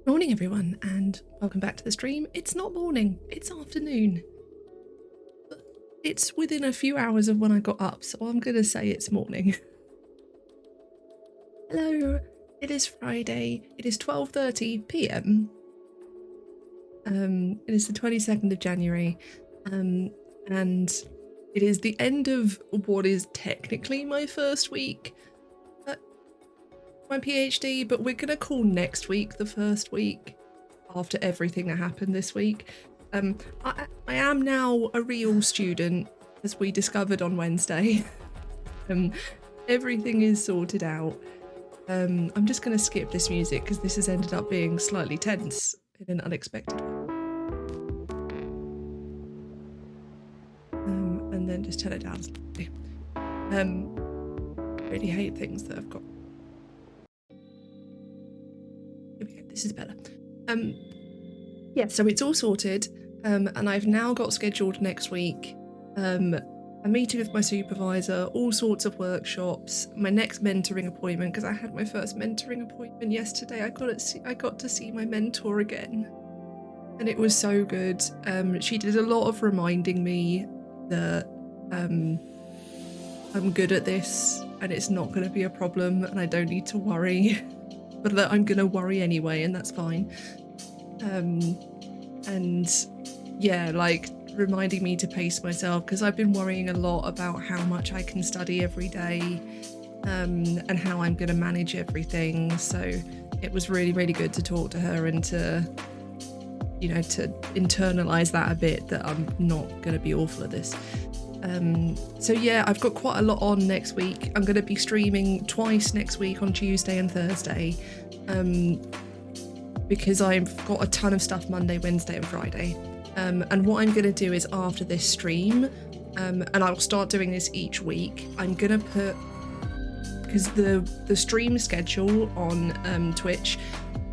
Morning everyone, and welcome back to the stream. It's not morning, it's afternoon. But it's within a few hours of when I got up, so I'm gonna say it's morning. Hello, it is Friday, it is 12:30 p.m. It is the 22nd of January, and it is the end of what is technically my first week at my PhD, but we're gonna call next week the first week after everything that happened this week. I am now a real student, as we discovered on Wednesday. Everything is sorted out. I'm just gonna skip this music because this has ended up being slightly tense in an unexpected way. And then just turn it down slightly. Really hate things that I've got. Here we go, this is better. Yeah, so it's all sorted, and I've now got scheduled next week a meeting with my supervisor, all sorts of workshops, my next mentoring appointment, because I had my first mentoring appointment yesterday. I got to see my mentor again, and it was so good. She did a lot of reminding me that I'm good at this and it's not going to be a problem and I don't need to worry, but that I'm going to worry anyway, and that's fine. And yeah, like reminding me to pace myself, because I've been worrying a lot about how much I can study every day, and how I'm going to manage everything. So it was really, really good to talk to her and to internalize that a bit, that I'm not going to be awful at this. So yeah, I've got quite a lot on next week. I'm going to be streaming twice next week, on Tuesday and Thursday, because I've got a ton of stuff Monday, Wednesday and Friday. And what I'm going to do is, after this stream, and I'll start doing this each week, I'm going to put, because the stream schedule on Twitch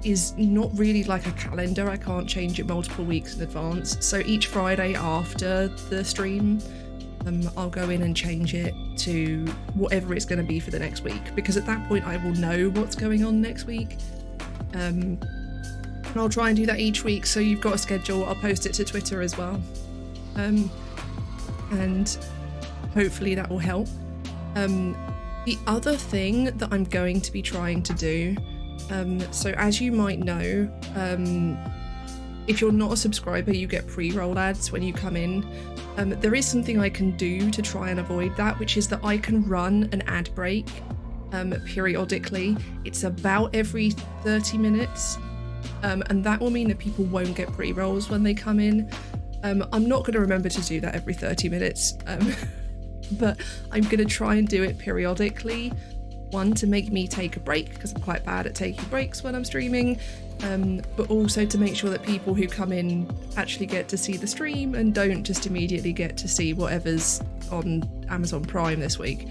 is not really like a calendar. I can't change it multiple weeks in advance. So each Friday after the stream, I'll go in and change it to whatever it's going to be for the next week, because at that point I will know what's going on next week. And I'll try and do that each week, so you've got a schedule. I'll post it to Twitter as well, and hopefully that will help. The other thing that I'm going to be trying to do, so as you might know, if you're not a subscriber, you get pre-roll ads when you come in. There is something I can do to try and avoid that, which is that I can run an ad break periodically. It's about every 30 minutes. And that will mean that people won't get pre-rolls when they come in. I'm not going to remember to do that every 30 minutes, but I'm going to try and do it periodically. One, to make me take a break, because I'm quite bad at taking breaks when I'm streaming, but also to make sure that people who come in actually get to see the stream and don't just immediately get to see whatever's on Amazon Prime this week.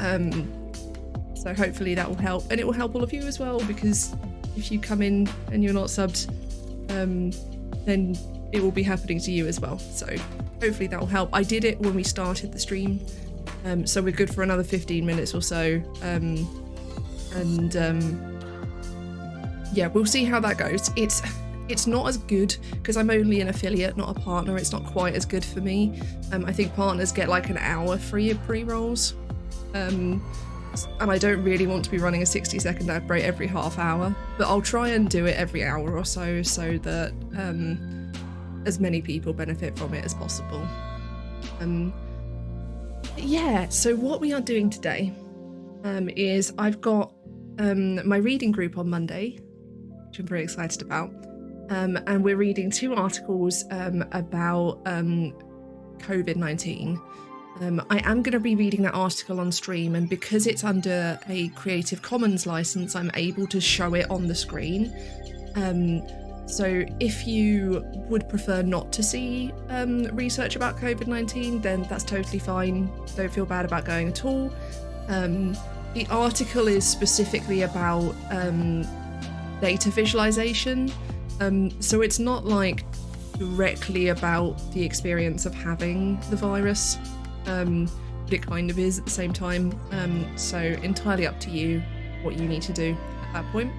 So hopefully that will help, and it will help all of you as well, because if you come in and you're not subbed, then it will be happening to you as well. So hopefully that will help. I did it when we started the stream, so we're good for another 15 minutes or so. Yeah, we'll see how that goes. It's not as good, because I'm only an affiliate, not a partner. It's not quite as good for me. I think partners get like an hour free of pre-rolls. And I don't really want to be running a 60-second ad break every half hour, but I'll try and do it every hour or so, so that as many people benefit from it as possible. Yeah, so what we are doing today is I've got my reading group on Monday, which I'm very excited about, and we're reading 2 articles about COVID-19. I am going to be reading that article on stream, and because it's under a Creative Commons license, I'm able to show it on the screen. So if you would prefer not to see research about COVID-19, then that's totally fine. Don't feel bad about going at all. The article is specifically about data visualization, so it's not like directly about the experience of having the virus. But it kind of is at the same time, so entirely up to you what you need to do at that point.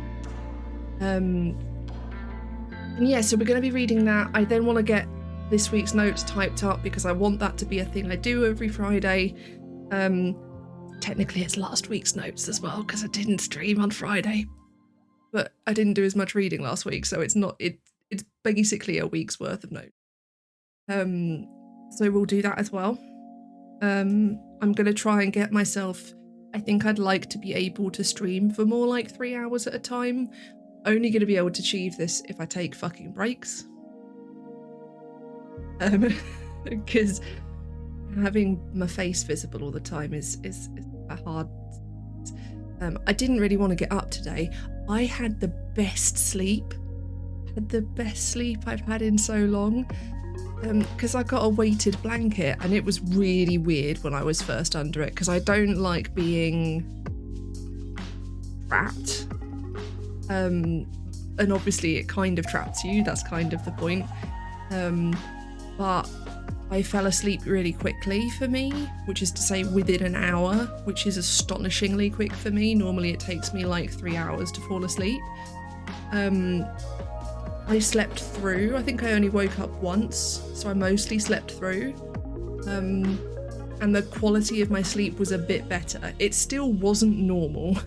And yeah, so we're going to be reading that. I then want to get this week's notes typed up because I want that to be a thing I do every Friday. Technically it's last week's notes as well because I didn't stream on Friday, but I didn't do as much reading last week, so it's basically a week's worth of notes. So we'll do that as well. I'm gonna try and get myself, I think I'd like to be able to stream for more like 3 hours at a time. Only gonna be able to achieve this if I take fucking breaks. Because having my face visible all the time is a hard. I didn't really want to get up today. I had the best sleep. I've had in so long. Because I got a weighted blanket and it was really weird when I was first under it because I don't like being trapped. And obviously it kind of traps you, that's kind of the point. But I fell asleep really quickly for me, which is to say within an hour, which is astonishingly quick for me. Normally it takes me like 3 hours to fall asleep. I slept through. I think I only woke up once, so I mostly slept through. And the quality of my sleep was a bit better. It still wasn't normal,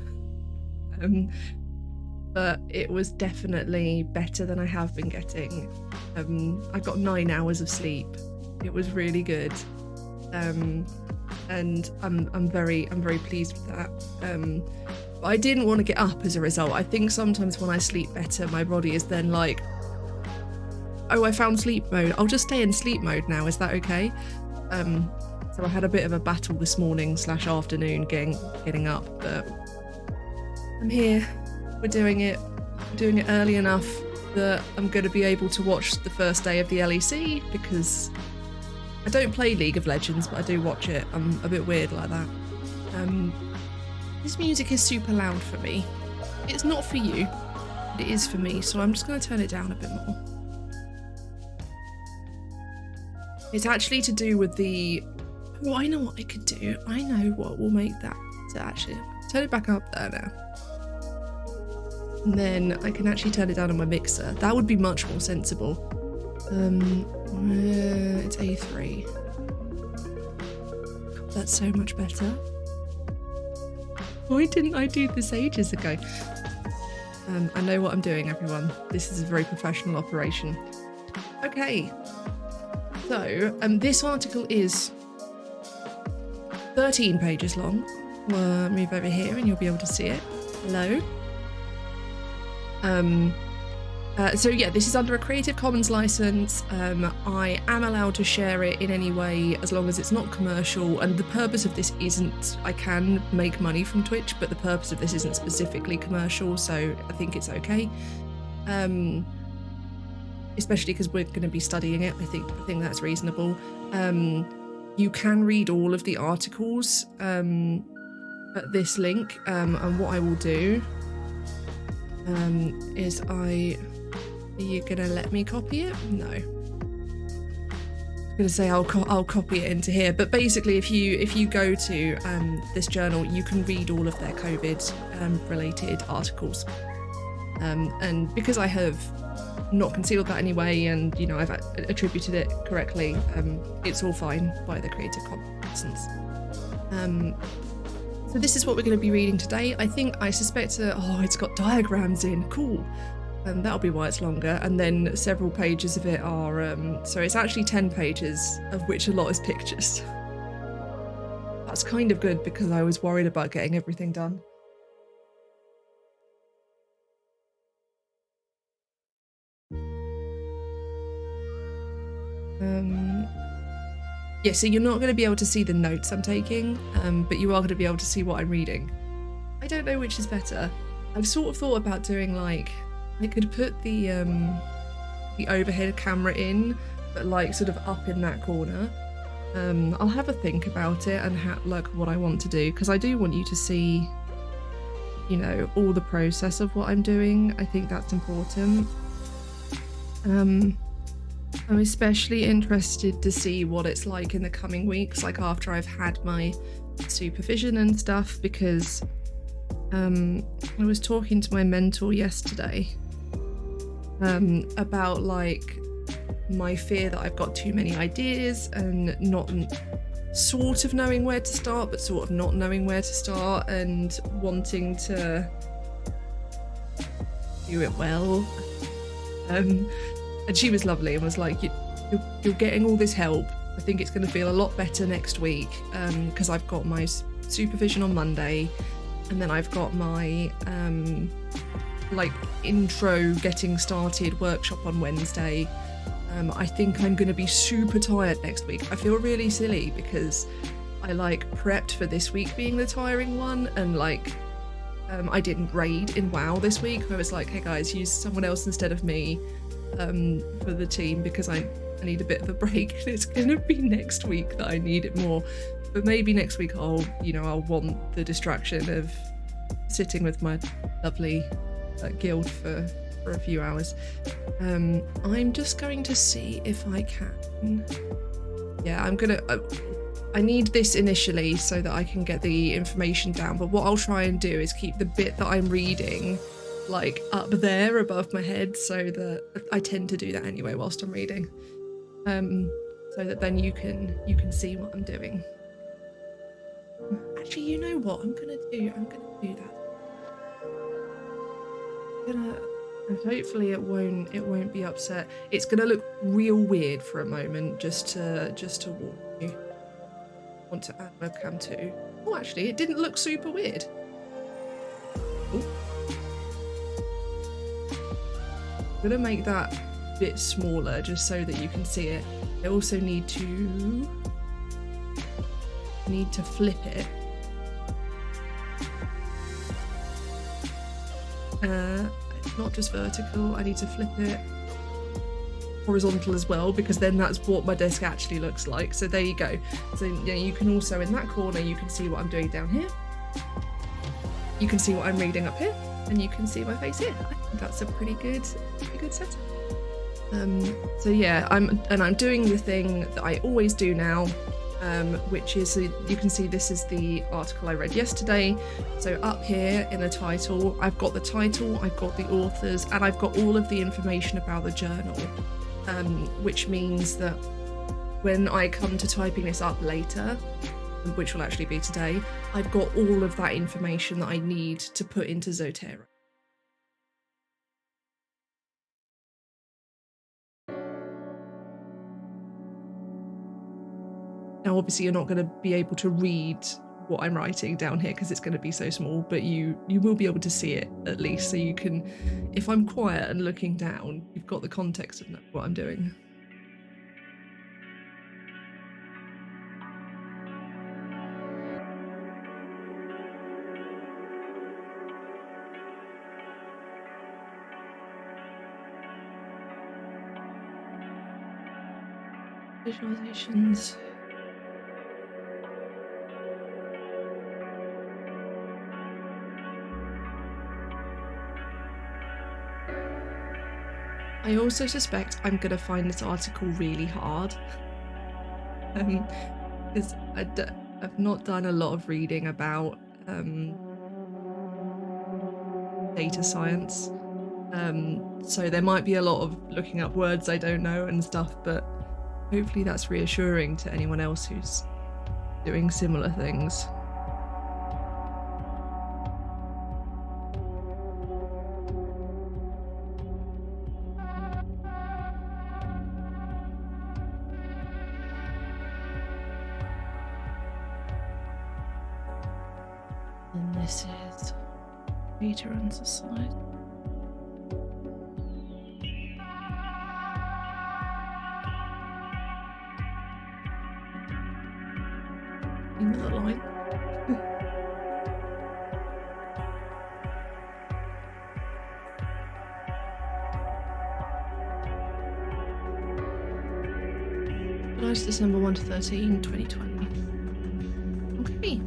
but it was definitely better than I have been getting. I got 9 hours of sleep. It was really good, and I'm very pleased with that. But I didn't want to get up as a result. I think sometimes when I sleep better, my body is then like, oh, I found sleep mode. I'll just stay in sleep mode now. Is that okay? So I had a bit of a battle this morning / afternoon getting up, but I'm here. We're doing it. We're doing it early enough that I'm going to be able to watch the first day of the LEC because I don't play League of Legends, but I do watch it. I'm a bit weird like that. This music is super loud for me. It's not for you, but it is for me, so I'm just going to turn it down a bit more. It's actually to do with the... Oh, I know what I could do. I know what will make that. So actually, turn it back up there now. And then I can actually turn it down on my mixer. That would be much more sensible. It's A3. God, that's so much better. Why didn't I do this ages ago? I know what I'm doing, everyone. This is a very professional operation. Okay. So, this article is 13 pages long. We'll move over here and you'll be able to see it. Hello. So yeah, this is under a Creative Commons license. I am allowed to share it in any way as long as it's not commercial, and the purpose of this isn't, I can make money from Twitch, but the purpose of this isn't specifically commercial, so I think it's okay. Especially because we're going to be studying it. I think that's reasonable. You can read all of the articles at this link, and what I will do is are you gonna let me copy it? No. I'm gonna say I'll copy it into here, but basically if you go to this journal, you can read all of their COVID related articles, and because I have not concealed that anyway, and you know I've attributed it correctly, it's all fine by the Creative Commons license. So this is what we're going to be reading today. I suspect it's got diagrams in, cool. That'll be why it's longer, and then several pages of it are so it's actually 10 pages, of which a lot is pictures. That's kind of good because I was worried about getting everything done. Yeah, so you're not going to be able to see the notes I'm taking, but you are going to be able to see what I'm reading. I don't know which is better. I've sort of thought about doing like, I could put the overhead camera in, but like sort of up in that corner. I'll have a think about it and like what I want to do, because I do want you to see, you know, all the process of what I'm doing. I think that's important. I'm especially interested to see what it's like in the coming weeks, like after I've had my supervision and stuff, because I was talking to my mentor yesterday, about like my fear that I've got too many ideas and not sort of knowing where to start, but sort of not knowing where to start, and wanting to do it well. And she was lovely and was like, you're getting all this help. I think it's going to feel a lot better next week, because I've got my supervision on Monday, and then I've got my like intro getting started workshop on Wednesday. I think I'm going to be super tired next week. I feel really silly because I like prepped for this week being the tiring one, and like I didn't raid in WoW this week. I was like, hey guys, use someone else instead of me for the team, because I need a bit of a break, and it's going to be next week that I need it more. But maybe next week I'll want the distraction of sitting with my lovely guild for a few hours. I'm just going to see if I can. Yeah, I'm gonna. I need this initially so that I can get the information down. But what I'll try and do is keep the bit that I'm reading like up there above my head, so that I tend to do that anyway whilst I'm reading. So that then you can see what I'm doing. Actually, you know what I'm gonna do? I'm gonna do that. And hopefully it won't be upset. It's gonna look real weird for a moment, just to warn you. Want to add webcam too. Oh, actually, it didn't look super weird. Ooh. I'm gonna make that bit smaller just so that you can see it. I also need to flip it. Not just vertical, I need to flip it horizontal as well, because then that's what my desk actually looks like. So there you go. So you can also, in that corner, you can see what I'm doing down here. You can see what I'm reading up here, and you can see my face here. I think that's a pretty good setup. So yeah, I'm doing the thing that I always do now, which is, so you can see this is the article I read yesterday. So up here in the title, I've got the title, I've got the authors, and I've got all of the information about the journal, which means that when I come to typing this up later, which will actually be today, I've got all of that information that I need to put into Zotero. Now, obviously, you're not going to be able to read what I'm writing down here because it's going to be so small, but you will be able to see it at least, so you can, if I'm quiet and looking down, you've got the context of what I'm doing. Visualizations. I also suspect I'm going to find this article really hard, because I've not done a lot of reading about data science, so there might be a lot of looking up words I don't know and stuff, but hopefully that's reassuring to anyone else who's doing similar things. And this is data and society. In the line. July to December 1 to 13, 2020. Okay.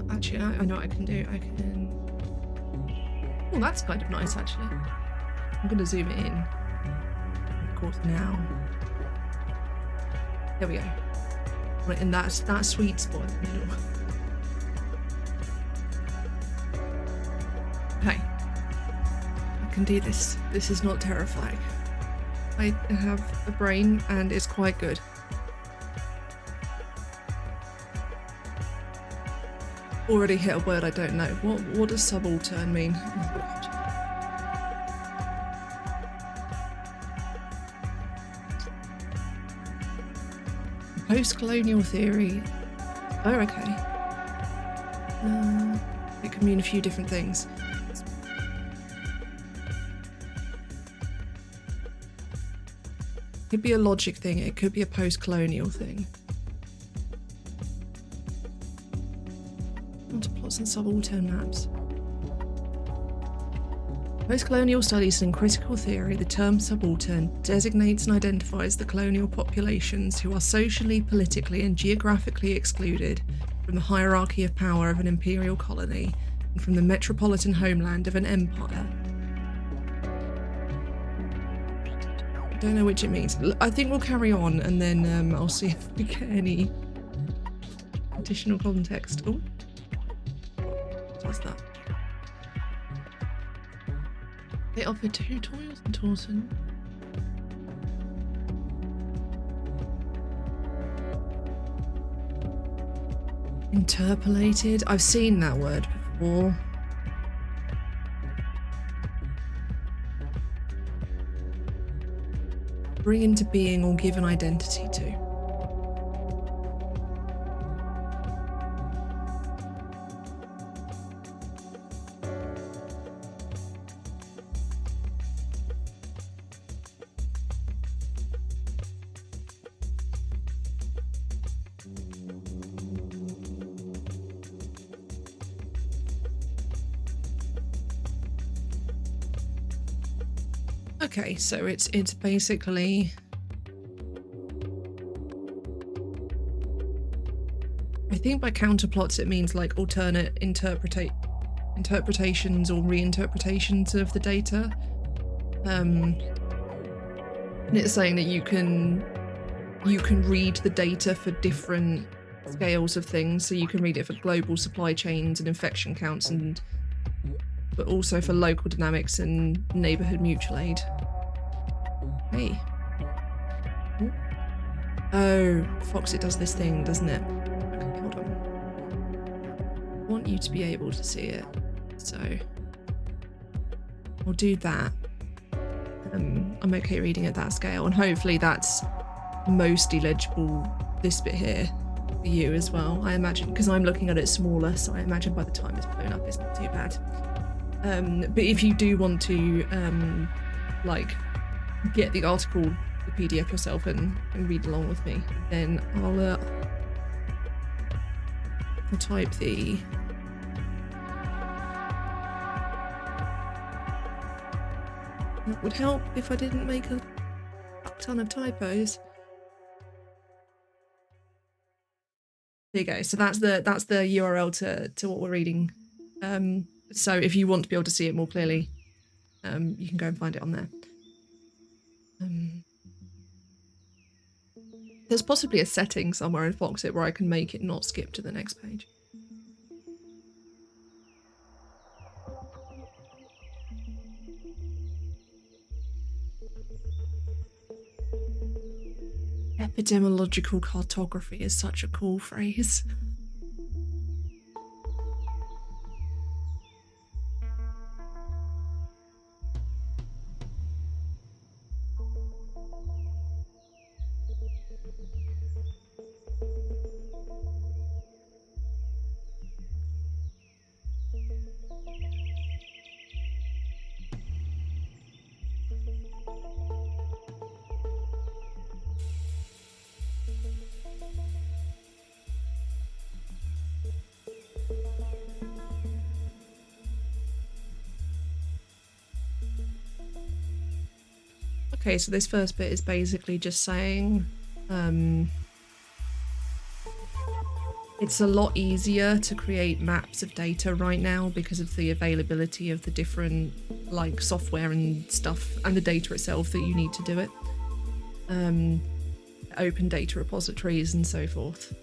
Actually, I know what I can do. I can Oh, that's kind of nice, actually. I'm going to zoom it in. Of course, now. There we go. Right, and that's that sweet spot in the middle. Okay. I can do this. This is not terrifying. I have a brain and it's quite good. Already hit a word I don't know. What does subaltern mean? Oh, God. Post-colonial theory. Oh, okay. It can mean a few different things. It could be a logic thing. It could be a post-colonial thing. Plots and subaltern maps. Post-colonial studies and critical theory, the term subaltern designates and identifies the colonial populations who are socially, politically, and geographically excluded from the hierarchy of power of an imperial colony and from the metropolitan homeland of an empire. I don't know which it means. I think we'll carry on and then I'll see if we get any additional context. Oh, what's that? They offer tutorials in Torsen. Interpolated? I've seen that word before. Bring into being or give an identity to. Okay, so it's basically I think by counterplots it means like alternate interpretations or reinterpretations of the data. And it's saying that you can read the data for different scales of things. So you can read it for global supply chains and infection counts but also for local dynamics and neighbourhood mutual aid. Hey. Oh, Fox, it does this thing, doesn't it? Okay, hold on. I want you to be able to see it, so I'll do that. I'm okay reading at that scale, and hopefully that's mostly legible, this bit here, for you as well, I imagine, because I'm looking at it smaller, so I imagine by the time it's blown up it's not too bad. But if you do want to like get the article, the PDF yourself and read along with me, then I'll type the that would help if I didn't make a ton of typos. There you go. So that's the URL to what we're reading. So if you want to be able to see it more clearly, you can go and find it on there. There's possibly a setting somewhere in Foxit where I can make it not skip to the next page. Epidemiological cartography is such a cool phrase. Okay, so this first bit is basically just saying It's a lot easier to create maps of data right now because of the availability of the different like software and stuff and the data itself that you need to do it. Open data repositories and so forth.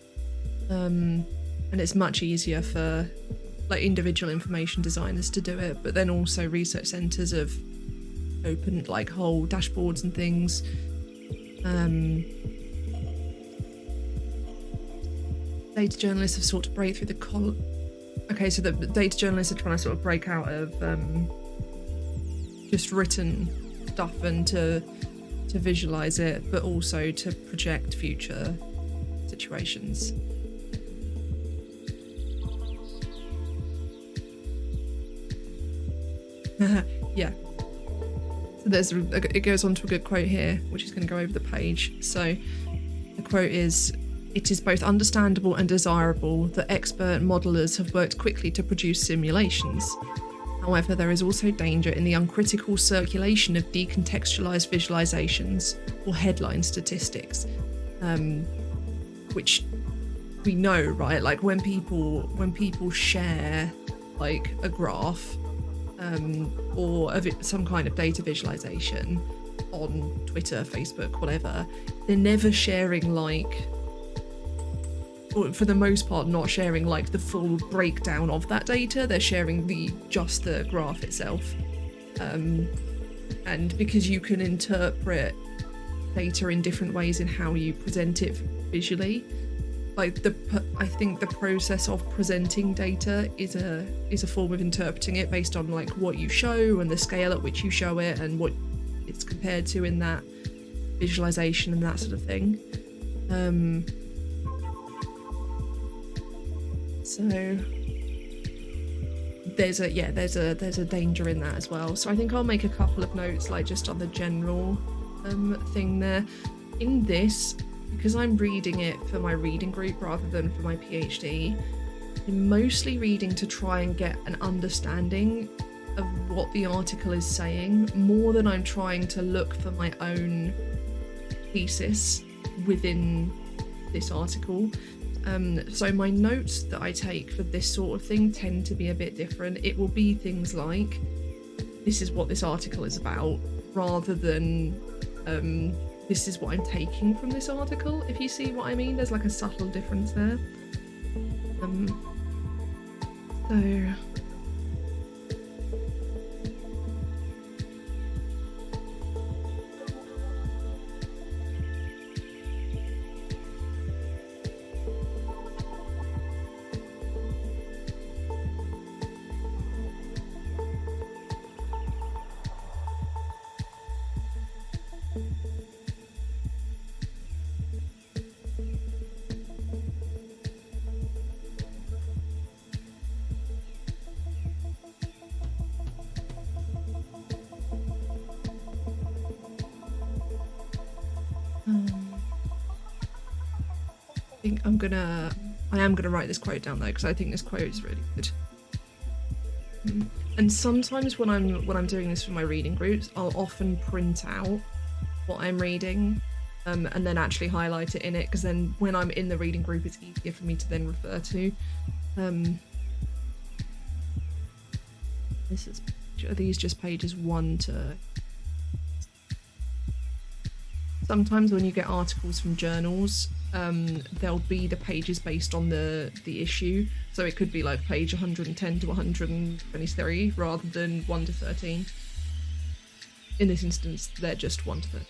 And it's much easier for like individual information designers to do it, but then also research centers have opened like whole dashboards and things. Data journalists have sought to break through the okay, so the data journalists are trying to sort of break out of just written stuff and to visualize it, but also to project future situations. Yeah. So it goes on to a good quote here, which is going to go over the page. So the quote is, "It is both understandable and desirable that expert modelers have worked quickly to produce simulations. However, there is also danger in the uncritical circulation of decontextualized visualizations or headline statistics," which we know, right? Like when people share like a graph or some kind of data visualization on Twitter, Facebook, whatever, they're never sharing like, or for the most part not sharing like the full breakdown of that data. They're sharing just the graph itself, and because you can interpret data in different ways in how you present it visually, like I think the process of presenting data is a form of interpreting it based on like what you show and the scale at which you show it and what it's compared to in that visualization and that sort of thing. So there's a danger in that as well. So I think I'll make a couple of notes like just on the general thing there. In this, because I'm reading it for my reading group rather than for my PhD, I'm mostly reading to try and get an understanding of what the article is saying, more than I'm trying to look for my own thesis within this article. So my notes that I take for this sort of thing tend to be a bit different. It will be things like, this is what this article is about, rather than this is what I'm taking from this article, if you see what I mean. There's like a subtle difference there. So I am gonna write this quote down though, because I think this quote is really good. And sometimes when I'm doing this for my reading groups, I'll often print out what I'm reading and then actually highlight it in it, because then when I'm in the reading group it's easier for me to then refer to. Are these just pages 1 to... Sometimes when you get articles from journals, there'll be the pages based on the issue, so it could be like page 110 to 123 rather than 1 to 13. In this instance, they're just 1 to 13.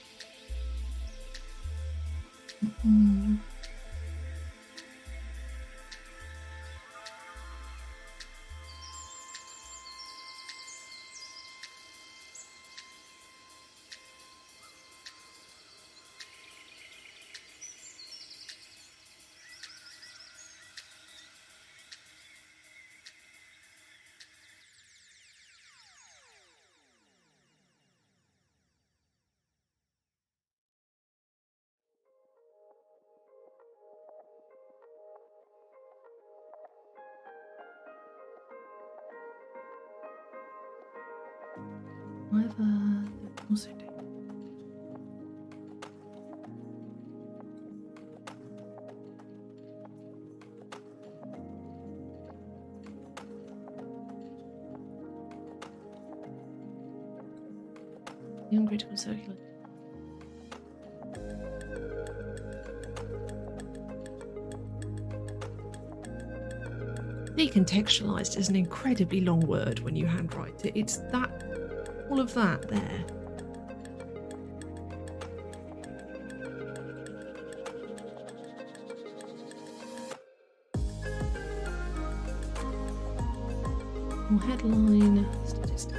However, also do. The uncritical circular. Decontextualized is an incredibly long word when you handwrite it. It's that, all of that there. Or headline, statistics.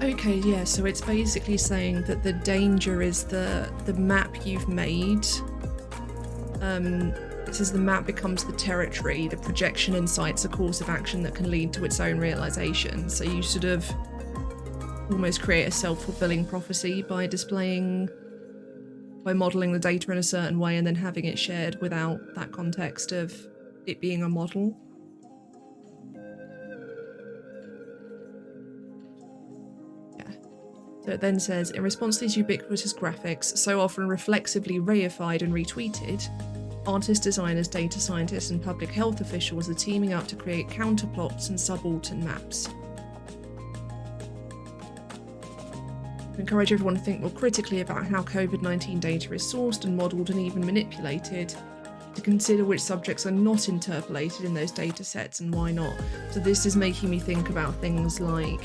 Okay, yeah, so it's basically saying that the danger is the map you've made. It says the map becomes the territory, the projection incites a course of action that can lead to its own realization. So you sort of almost create a self-fulfilling prophecy by modeling the data in a certain way and then having it shared without that context of it being a model. So it then says, in response to these ubiquitous graphics, so often reflexively reified and retweeted, artists, designers, data scientists, and public health officials are teaming up to create counterplots and subaltern maps. I encourage everyone to think more critically about how COVID-19 data is sourced and modelled and even manipulated, to consider which subjects are not interpolated in those data sets and why not. So this is making me think about things like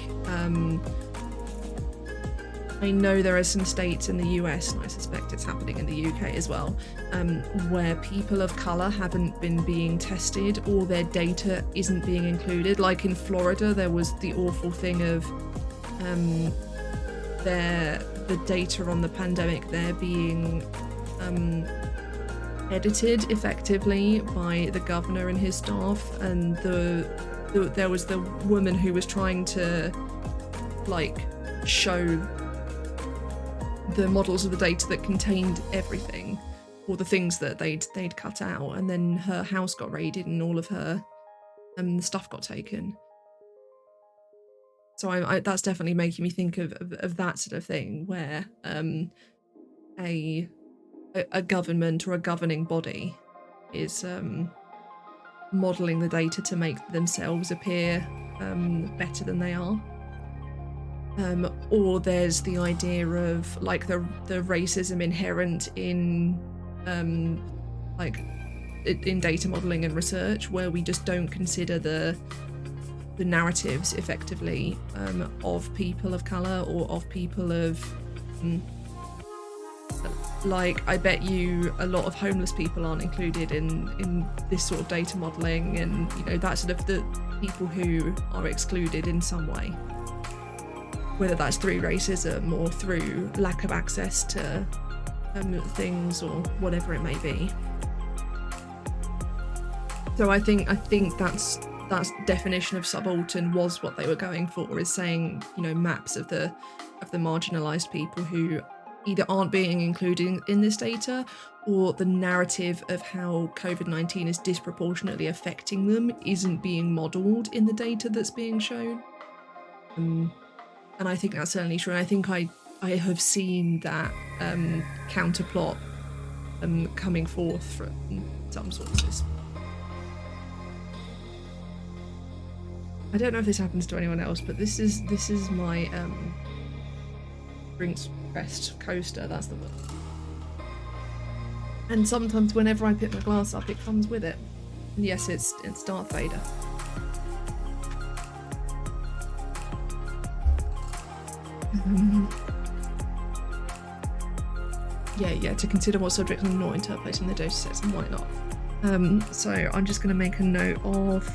I know there are some states in the US, and I suspect it's happening in the UK as well, where people of colour haven't been being tested or their data isn't being included. Like in Florida, there was the awful thing of the data on the pandemic there being edited effectively by the governor and his staff, and there was the woman who was trying to show the models of the data that contained everything, or the things that they'd cut out, and then her house got raided and all of her stuff got taken. So I that's definitely making me think of that sort of thing, where a government or a governing body is modelling the data to make themselves appear better than they are. Or there's the idea of the racism inherent in in data modeling and research, where we just don't consider the narratives effectively of people of color or of people of I bet you a lot of homeless people aren't included in this sort of data modeling, and that's sort of the people who are excluded in some way, whether that's through racism or through lack of access to things or whatever it may be. So I think that's definition of subaltern was what they were going for, is saying maps of the marginalized people who either aren't being included in this data, or the narrative of how COVID-19 is disproportionately affecting them isn't being modelled in the data that's being shown. And I think that's certainly true. And I think I have seen that counterplot coming forth from some sources. I don't know if this happens to anyone else, but this is my drinks rest coaster. That's the word. And sometimes whenever I pick my glass up, it comes with it. And yes, it's Darth Vader. Yeah, to consider what subjects are not interpolating the data sets and why not. So I'm just going to make a note of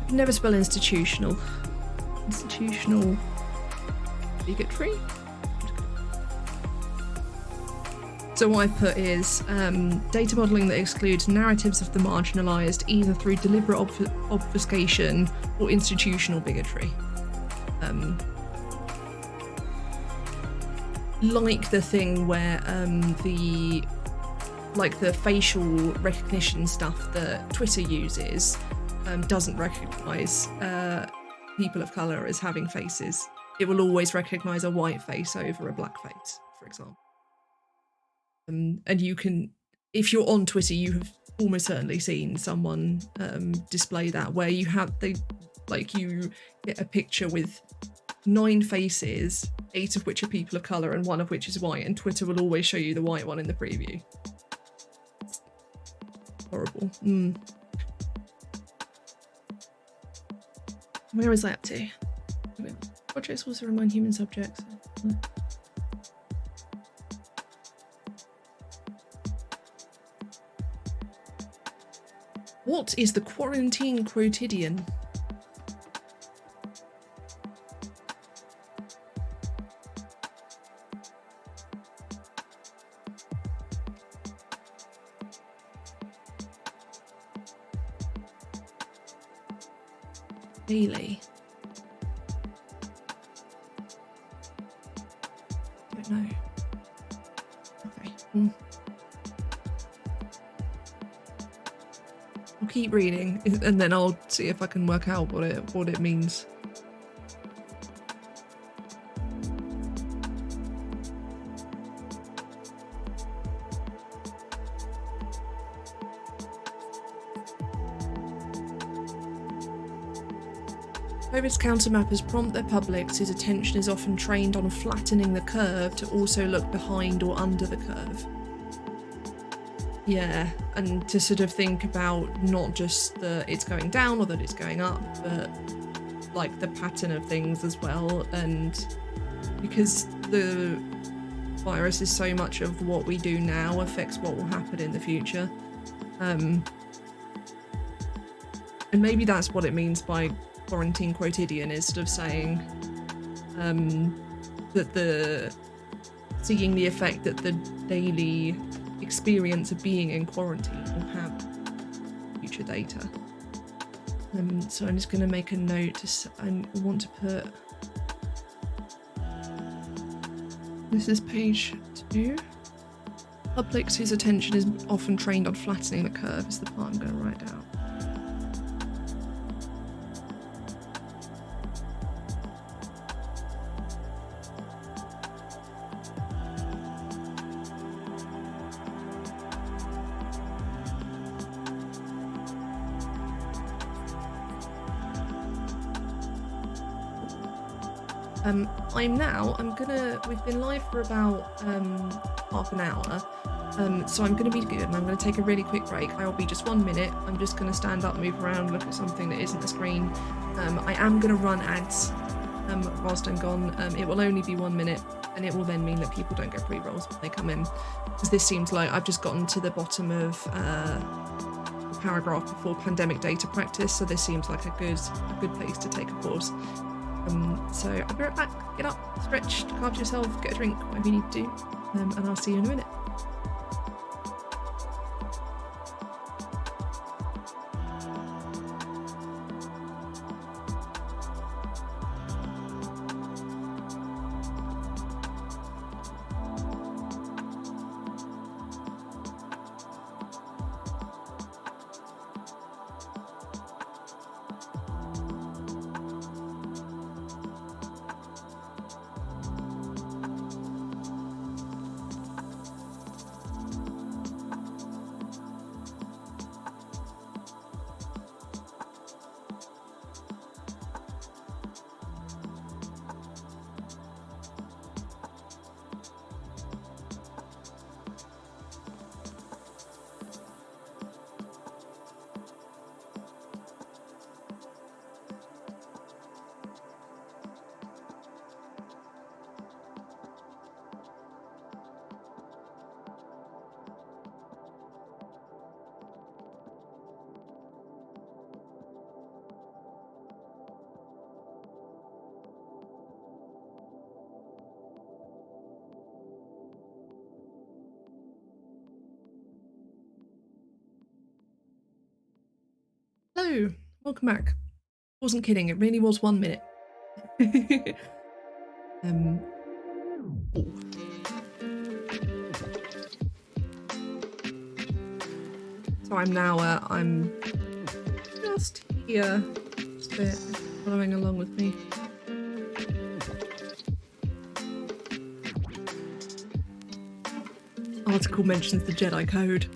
can never spell institutional. Institutional bigotry? So what I've put is data modelling that excludes narratives of the marginalised either through deliberate obfuscation or institutional bigotry. Like the thing where the facial recognition stuff that Twitter uses doesn't recognise people of colour as having faces. It will always recognise a white face over a black face, for example. And you can, if you're on Twitter, you have almost certainly seen someone display that, where you get a picture with 9 faces, 8 of which are people of colour and 1 of which is white, and Twitter will always show you the white one in the preview. It's horrible. Where is that up to? Projects also remind human subjects. What is the quarantine quotidian? Daily. Don't know. Okay. I'll keep reading and then I'll see if I can work out what it means. COVID's countermappers prompt their publics whose attention is often trained on flattening the curve to also look behind or under the curve. Yeah, and to sort of think about not just that it's going down or that it's going up, but like the pattern of things as well. And because the virus is so much of what we do now affects what will happen in the future. And maybe that's what it means by quarantine quotidian, is sort of saying that seeing the effect that the daily experience of being in quarantine will have future data. So I'm just going to make a note. I want to put, this is page 2. Publics whose attention is often trained on flattening the curve is the part I'm going to write down. We've been live for about half an hour, so I'm gonna be good and I'm gonna take a really quick break. I will be just 1 minute. I'm just gonna stand up, move around, look at something that isn't the screen. I am gonna run ads whilst I'm gone. It will only be 1 minute, and it will then mean that people don't get pre-rolls when they come in, because this seems like I've just gotten to the bottom of the paragraph before pandemic data practice, so this seems like a good place to take a pause. So I'll be right back. Get up, stretch, carve yourself, get a drink, whatever you need to do, and I'll see you in a minute. Hello, welcome back. Wasn't kidding, it really was 1 minute. Ooh. So I'm now, I'm just here, just a bit, following along with me. Article mentions the Jedi Code.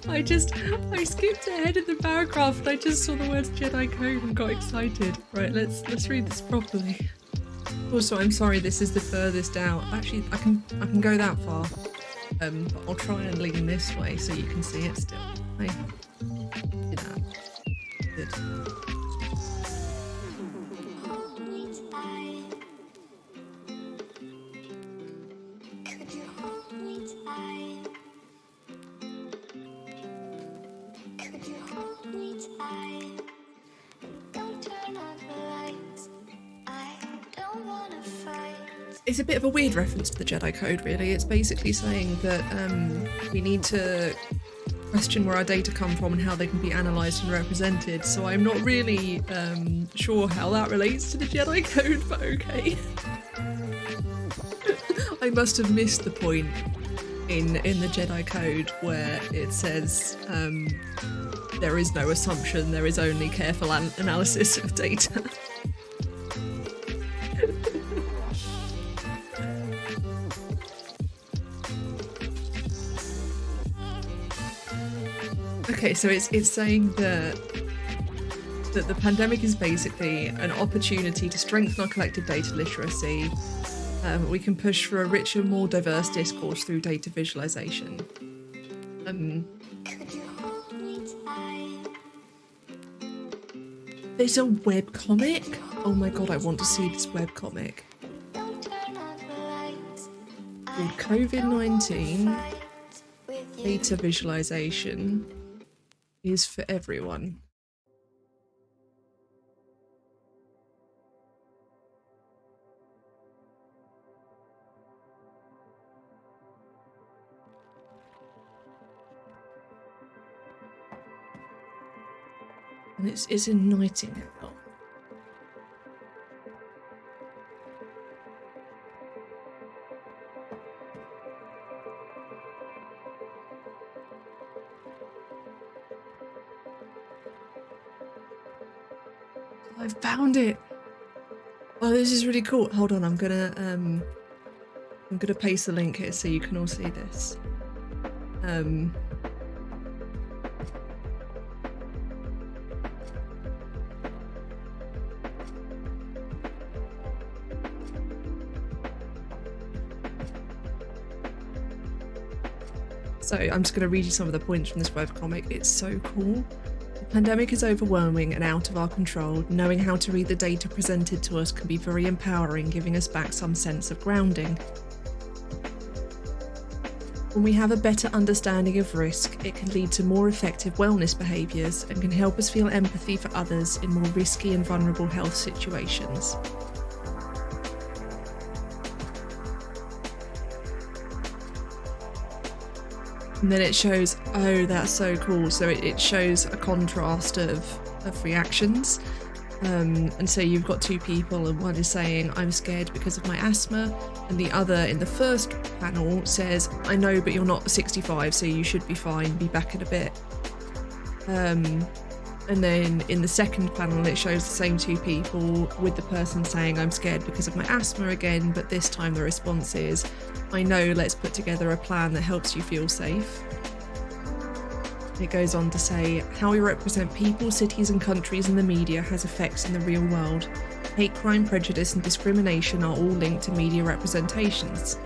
I skipped ahead in the paragraph and I just saw the words Jedi Code and got excited. Right, let's read this properly. Also, I'm sorry, this is the furthest out. Actually, I can go that far. But I'll try and lean this way so you can see it still. I do that. Good. It's a bit of a weird reference to the Jedi Code, really. It's basically saying that we need to question where our data come from and how they can be analysed and represented. So I'm not really sure how that relates to the Jedi Code, but okay. I must have missed the point in the Jedi Code where it says there is no assumption, there is only careful analysis of data. Okay, so it's saying that the pandemic is basically an opportunity to strengthen our collective data literacy. We can push for a richer, more diverse discourse through data visualization. There's a webcomic? Oh my god, I want to see this webcomic. Called COVID-19 Data Visualization is for everyone. And it's in Nightingale. I found it. Oh, this is really cool. Hold on, I'm gonna paste the link here so you can all see this. So I'm just going to read you some of the points from this webcomic. It's so cool. The pandemic is overwhelming and out of our control. Knowing how to read the data presented to us can be very empowering, giving us back some sense of grounding. When we have a better understanding of risk, it can lead to more effective wellness behaviours and can help us feel empathy for others in more risky and vulnerable health situations. And then it shows, oh, that's so cool. So it shows a contrast of reactions. And so you've got two people and one is saying, I'm scared because of my asthma. And the other in the first panel says, I know, but you're not 65, so you should be fine, be back in a bit. And then in the second panel, it shows the same two people with the person saying, I'm scared because of my asthma again, but this time the response is, I know, let's put together a plan that helps you feel safe. It goes on to say, how we represent people, cities and countries in the media has effects in the real world. Hate crime, prejudice and discrimination are all linked to media representations.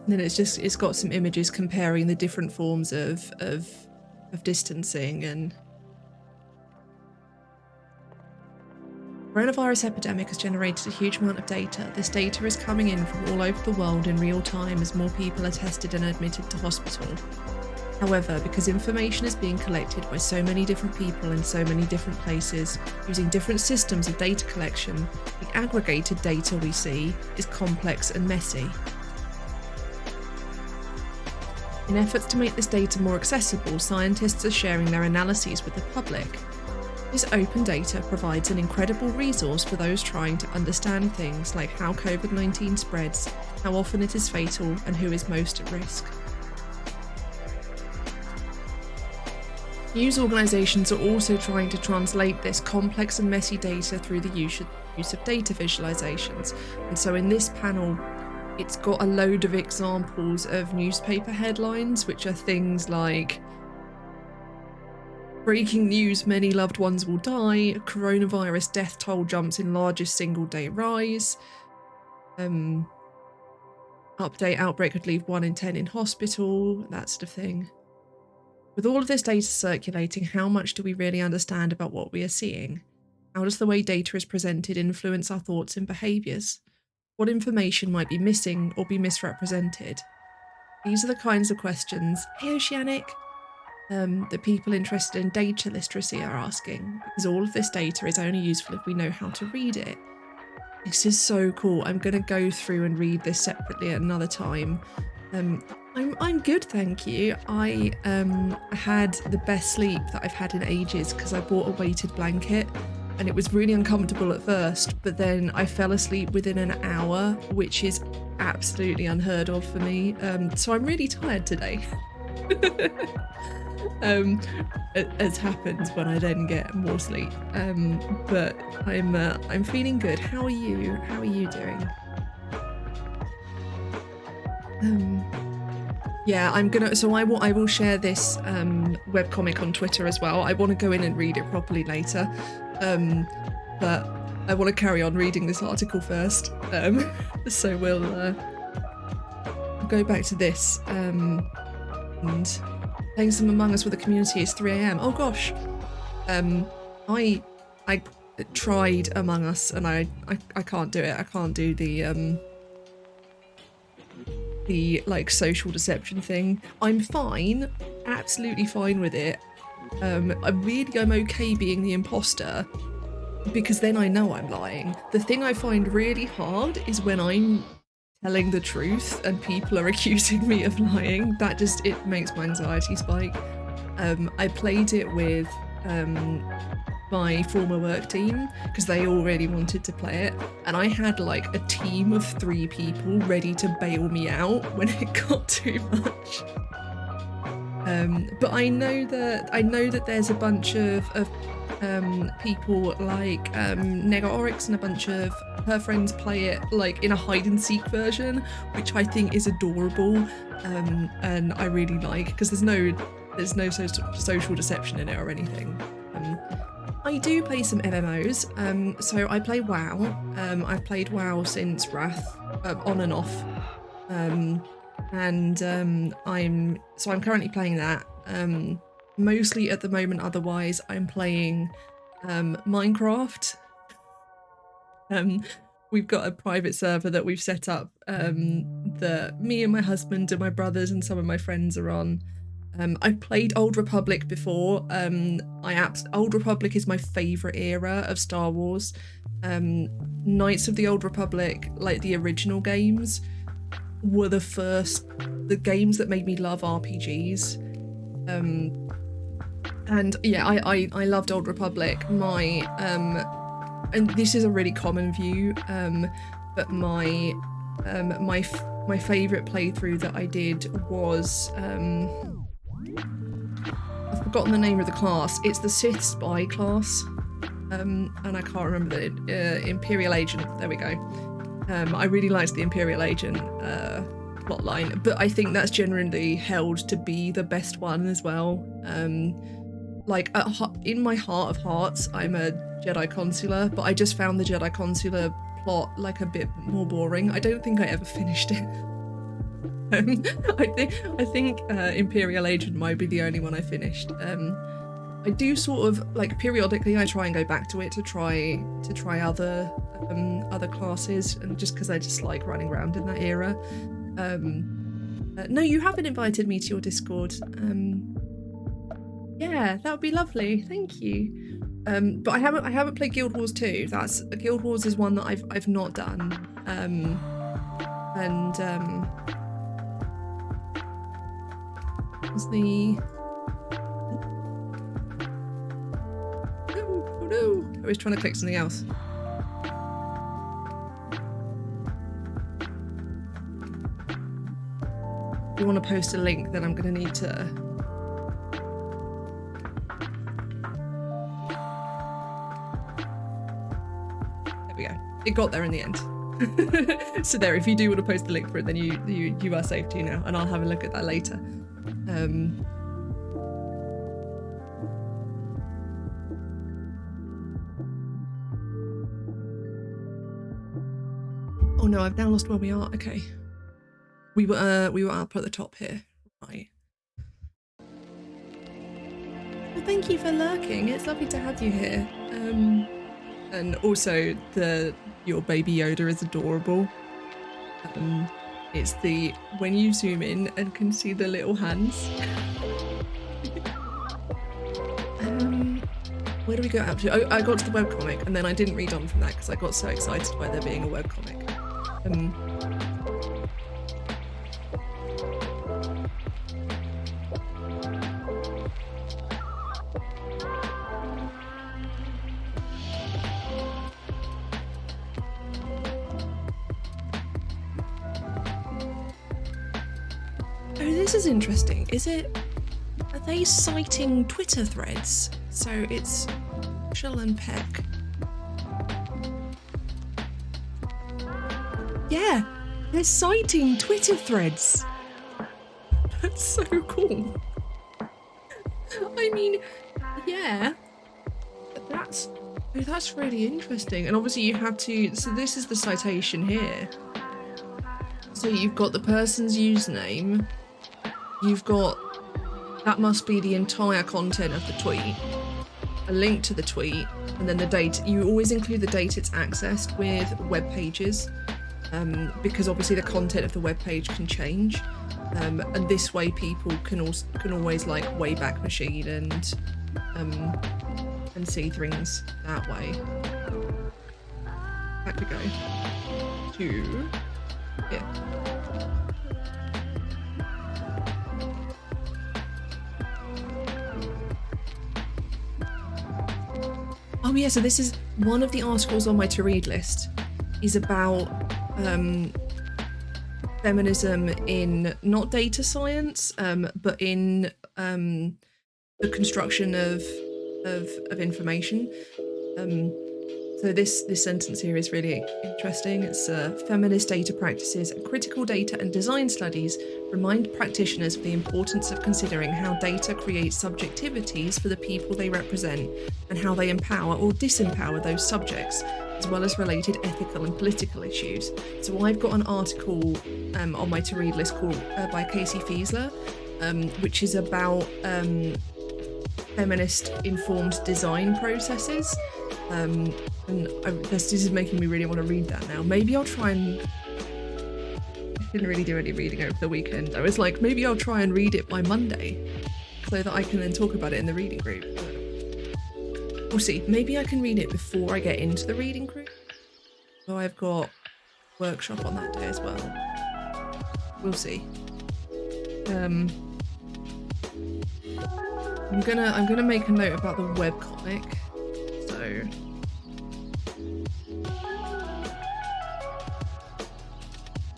And then it's got some images comparing the different forms of distancing and Coronavirus epidemic has generated a huge amount of data. This data is coming in from all over the world in real time as more people are tested and admitted to hospital. However, because information is being collected by so many different people in so many different places, using different systems of data collection, the aggregated data we see is complex and messy. In efforts to make this data more accessible, scientists are sharing their analyses with the public. This open data provides an incredible resource for those trying to understand things like how COVID-19 spreads, how often it is fatal, and who is most at risk. News organisations are also trying to translate this complex and messy data through the use of data visualizations. And so in this panel, it's got a load of examples of newspaper headlines, which are things like breaking news, many loved ones will die, coronavirus death toll jumps in largest single day rise, update outbreak could leave 1 in 10 in hospital, that sort of thing. With all of this data circulating, how much do we really understand about what we are seeing? How does the way data is presented influence our thoughts and behaviours? What information might be missing or be misrepresented? These are the kinds of questions, hey Oceanic, that people interested in data literacy are asking, because all of this data is only useful if we know how to read it. This is so cool. I'm going to go through and read this separately at another time. I'm good, thank you. I had the best sleep that I've had in ages because I bought a weighted blanket and it was really uncomfortable at first, but then I fell asleep within an hour, which is absolutely unheard of for me. So I'm really tired today. As happens when I then get more sleep. But I'm feeling good. How are you? How are you doing? Yeah, I'm gonna. So I will share this webcomic on Twitter as well. I want to go in and read it properly later, but I want to carry on reading this article first. So we'll go back to this and playing some Among Us with the community is 3 AM. Oh gosh, I tried Among Us and I can't do it. I can't do the like social deception thing. I'm fine, absolutely fine with it. I'm okay being the imposter because then I know I'm lying. The thing I find really hard is when I'm telling the truth and people are accusing me of lying. That just, it makes my anxiety spike. I played it with my former work team because they all really wanted to play it, and I had like a team of 3 people ready to bail me out when it got too much. But I know that there's a bunch of people like Nega Oryx and a bunch of her friends play it like in a hide and seek version, which I think is adorable, and I really like because there's no social deception in it or anything. I do play some MMOs, so I play WoW. I've played WoW since Wrath, on and off, and I'm currently playing that. Mostly at the moment. Otherwise, I'm playing Minecraft. We've got a private server that we've set up that me and my husband and my brothers and some of my friends are on. I've played Old Republic before. Old Republic is my favourite era of Star Wars. Knights of the Old Republic, like the original games, were the games that made me love RPGs. And yeah, I loved Old Republic. And this is a really common view, but my favourite playthrough that I did was I've forgotten the name of the class. It's the Sith Spy class, and I can't remember the Imperial Agent. There we go. I really liked the Imperial Agent plotline, but I think that's generally held to be the best one as well. Like in my heart of hearts, I'm a Jedi Consular, but I just found the Jedi Consular plot like a bit more boring. I don't think I ever finished it. I think Imperial Agent might be the only one I finished. I do sort of like periodically I try and go back to it to try other classes, and just because I just like running around in that era. No, you haven't invited me to your Discord. Yeah, that would be lovely. Thank you. But I haven't played Guild Wars 2. Guild Wars is one that I've not done. Was the no. I was trying to click something else. If you want to post a link, then I'm going to need to... There we go. It got there in the end. So there, if you do want to post the link for it, then you are safe to now, and I'll have a look at that later. Oh no, I've now lost where we are. Okay. We were up at the top here. Right. Well, thank you for lurking. It's lovely to have you here. And also your baby Yoda is adorable. It's when you zoom in and can see the little hands. Where do we go up to? Oh, I got to the webcomic, and then I didn't read on from that because I got so excited by there being a webcomic. Oh, this is interesting. Are they citing Twitter threads? So it's Shell and Peck. Yeah, they're citing Twitter threads. That's so cool. I mean, yeah, that's really interesting. And obviously you have to, so this is the citation here. So you've got the person's username, you've got, that must be the entire content of the tweet, a link to the tweet, and then the date. You always include the date it's accessed with web pages. Because obviously the content of the web page can change, and this way people can always like Wayback Machine and see things that way. Back we go to here. Oh yeah, so this is one of the articles on my to read list is about feminism in not data science, but in the construction of information. So this sentence here is really interesting. It's feminist data practices and critical data and design studies remind practitioners of the importance of considering how data creates subjectivities for the people they represent and how they empower or disempower those subjects, as well as related ethical and political issues. So I've got an article on my to-read list called by Casey Fiesler, which is about feminist-informed design processes. This is making me really want to read that now. Maybe I'll try and... I didn't really do any reading over the weekend. I was like, maybe I'll try and read it by Monday so that I can then talk about it in the reading group. We'll see. Maybe I can read it before I get into the reading group. So I've got workshop on that day as well. We'll see. I'm gonna make a note about the webcomic. So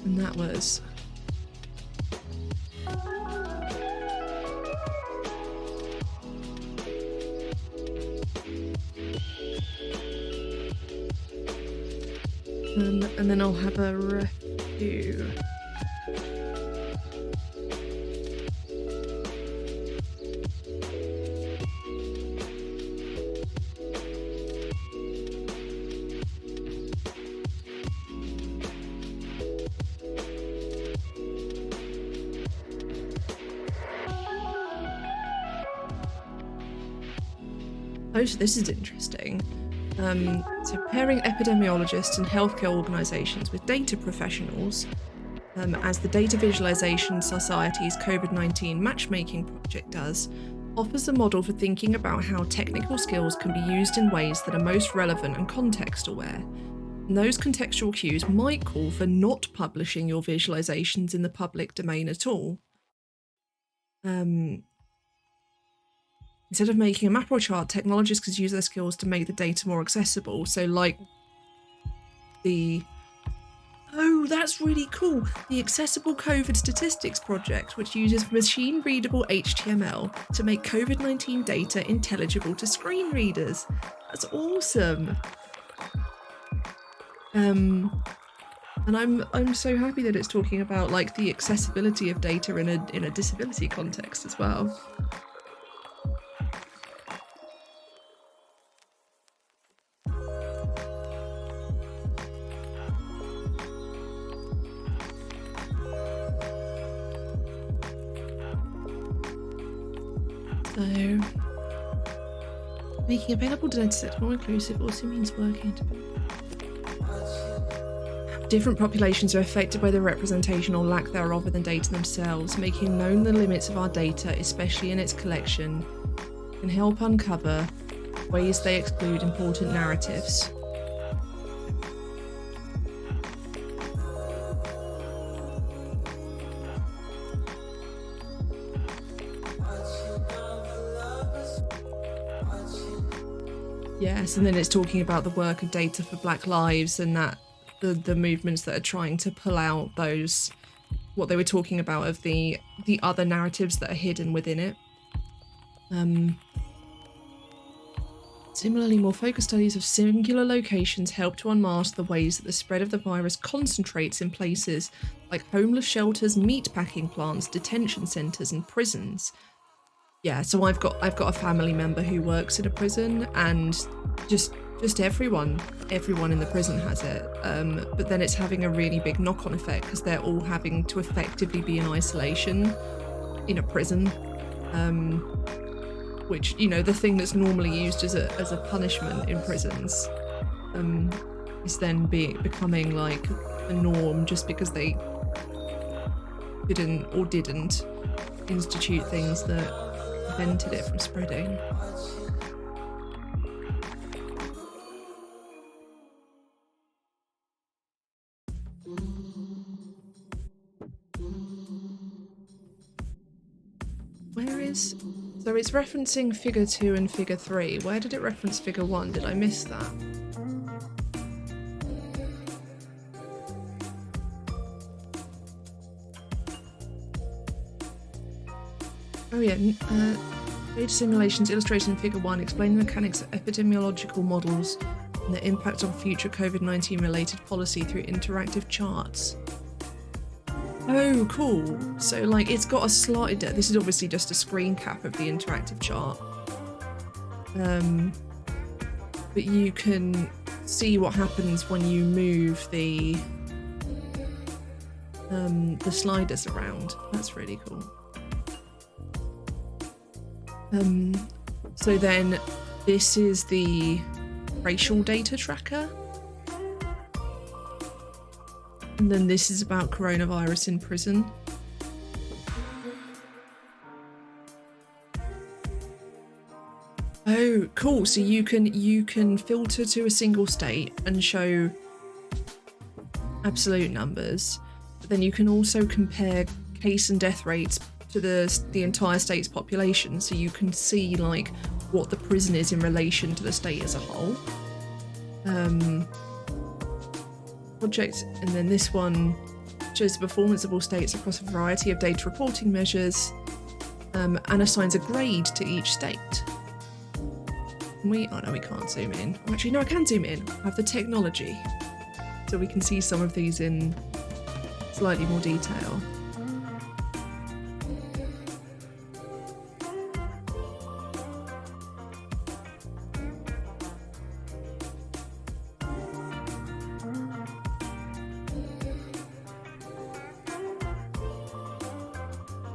and that was and then I'll have a review. Oh, so this is interesting. So pairing epidemiologists and healthcare organisations with data professionals, as the Data Visualisation Society's COVID-19 matchmaking project does, offers a model for thinking about how technical skills can be used in ways that are most relevant and context-aware. And those contextual cues might call for not publishing your visualizations in the public domain at all. Instead of making a map or chart, technologists could use their skills to make the data more accessible. So like oh, that's really cool. The Accessible COVID Statistics Project, which uses machine-readable HTML to make COVID-19 data intelligible to screen readers. That's awesome. And I'm so happy that it's talking about like the accessibility of data in a disability context as well. So, making available data sets more inclusive also means working to different populations are affected by the representation or lack thereof within data themselves. Making known the limits of our data, especially in its collection, can help uncover ways they exclude important narratives. Yes, and then it's talking about the work of Data for Black Lives and that the movements that are trying to pull out those, what they were talking about of the other narratives that are hidden within it. Similarly, more focused studies of singular locations help to unmask the ways that the spread of the virus concentrates in places like homeless shelters, meatpacking plants, detention centres and prisons. Yeah, so I've got a family member who works in a prison, and just everyone in the prison has it. But then it's having a really big knock-on effect because they're all having to effectively be in isolation in a prison. Which, you know, the thing that's normally used as a punishment in prisons is then becoming like a norm just because they couldn't or didn't institute things that prevented it from spreading. So it's referencing figure 2 and figure 3. Where did it reference figure 1? Did I miss that? Oh yeah, data simulations illustrated in figure 1 explain the mechanics of epidemiological models and their impact on future COVID-19 related policy through interactive charts. Oh, cool. So, like, it's got a slide. This is obviously just a screen cap of the interactive chart. But you can see what happens when you move the sliders around. That's really cool. So then this is the racial data tracker. And then this is about coronavirus in prison. Oh, cool. So you can filter to a single state and show absolute numbers, but then you can also compare case and death rates to the entire state's population, so you can see like what the prison is in relation to the state as a whole. Project, and then this one shows the performance of all states across a variety of data reporting measures, and assigns a grade to each state. Oh no, we can't zoom in. Actually, no, I can zoom in. I have the technology, so we can see some of these in slightly more detail.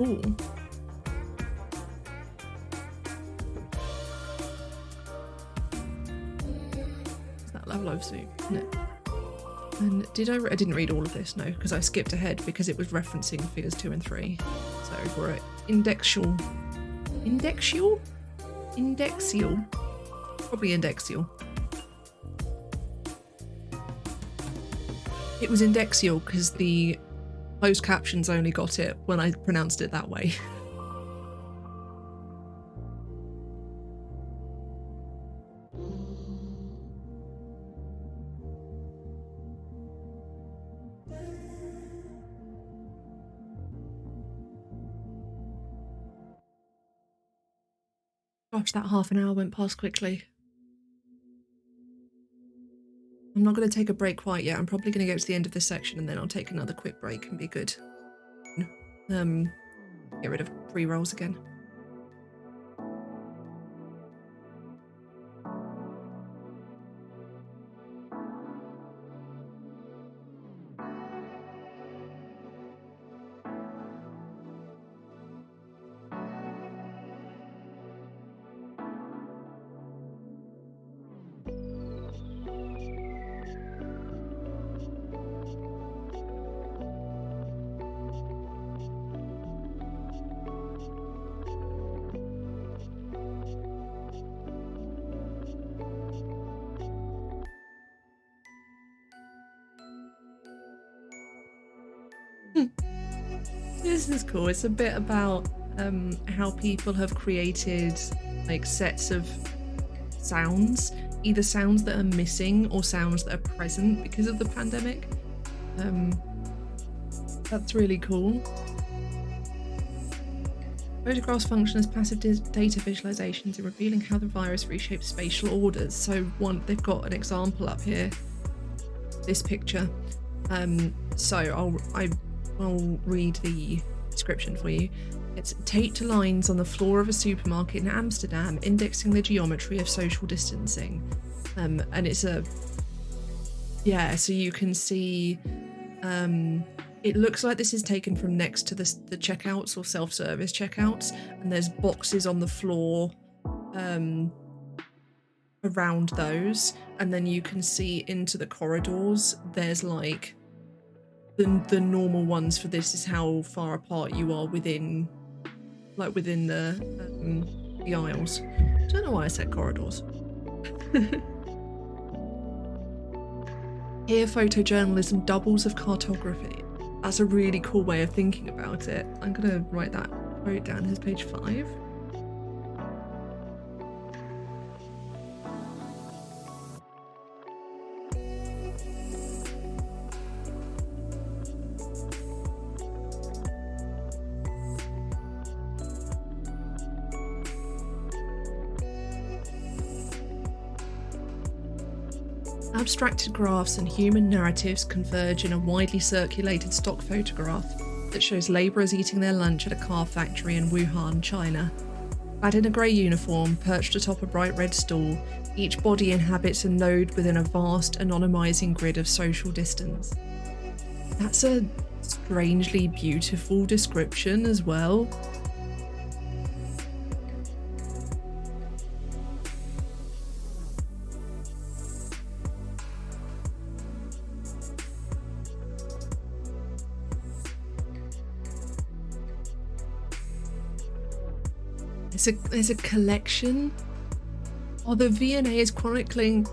Ooh. love soup, isn't it? And I didn't read all of this, no, because I skipped ahead because it was referencing figures 2 and 3. So we're at indexial. Probably indexial. It was indexial because the closed captions only got it when I pronounced it that way. Gosh, that half an hour went past quickly. I'm not going to take a break quite yet. I'm probably going to go to the end of this section and then I'll take another quick break and be good. Get rid of pre-rolls again. This is cool. It's a bit about how people have created like sets of sounds, either sounds that are missing or sounds that are present because of the pandemic. That's really cool. Photographs function as passive data visualizations in revealing how the virus reshapes spatial orders. So they've got an example up here, this picture. So I'll read the description for you. It's taped to lines on the floor of a supermarket in Amsterdam, indexing the geometry of social distancing. And it's so you can see, it looks like this is taken from next to the checkouts or self-service checkouts, and there's boxes on the floor around those, and then you can see into the corridors. There's like the normal ones for this is how far apart you are within the aisles. I don't know why I said corridors. Here, photojournalism doubles of cartography. That's a really cool way of thinking about it. I'm gonna write that quote down. Here's page 5. Abstracted graphs and human narratives converge in a widely circulated stock photograph that shows labourers eating their lunch at a car factory in Wuhan, China. Clad in a grey uniform, perched atop a bright red stool, each body inhabits a node within a vast, anonymising grid of social distance. That's a strangely beautiful description as well. There's a collection. The V&A is chronicling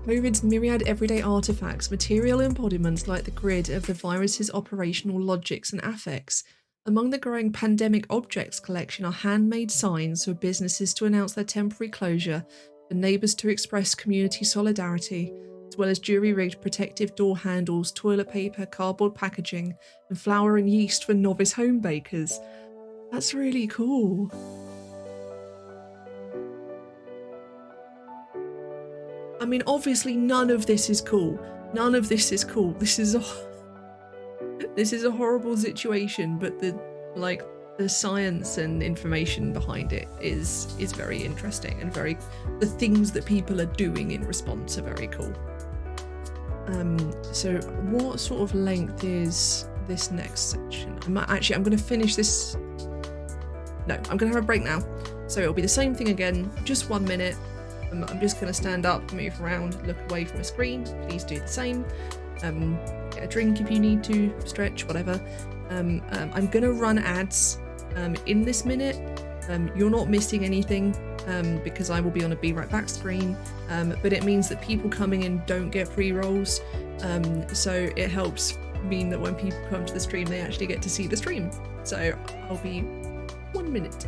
COVID's myriad everyday artifacts, material embodiments like the grid of the virus's operational logics and affects. Among the growing pandemic objects collection are handmade signs for businesses to announce their temporary closure, for neighbours to express community solidarity, as well as jury-rigged protective door handles, toilet paper, cardboard packaging, and flour and yeast for novice home bakers. That's really cool. I mean, obviously none of this is cool. None of this is cool. This is a horrible situation, but the science and information behind it is very interesting, and the things that people are doing in response are very cool. So what sort of length is this next section? I'm going to finish this. No, I'm going to have a break now. So it'll be the same thing again, just 1 minute. I'm just going to stand up, move around, look away from a screen. Please do the same. Get a drink if you need to, stretch, whatever. I'm going to run ads in this minute. You're not missing anything because I will be on a Be Right Back screen, but it means that people coming in don't get pre-rolls, so it helps mean that when people come to the stream they actually get to see the stream. So I'll be 1 minute.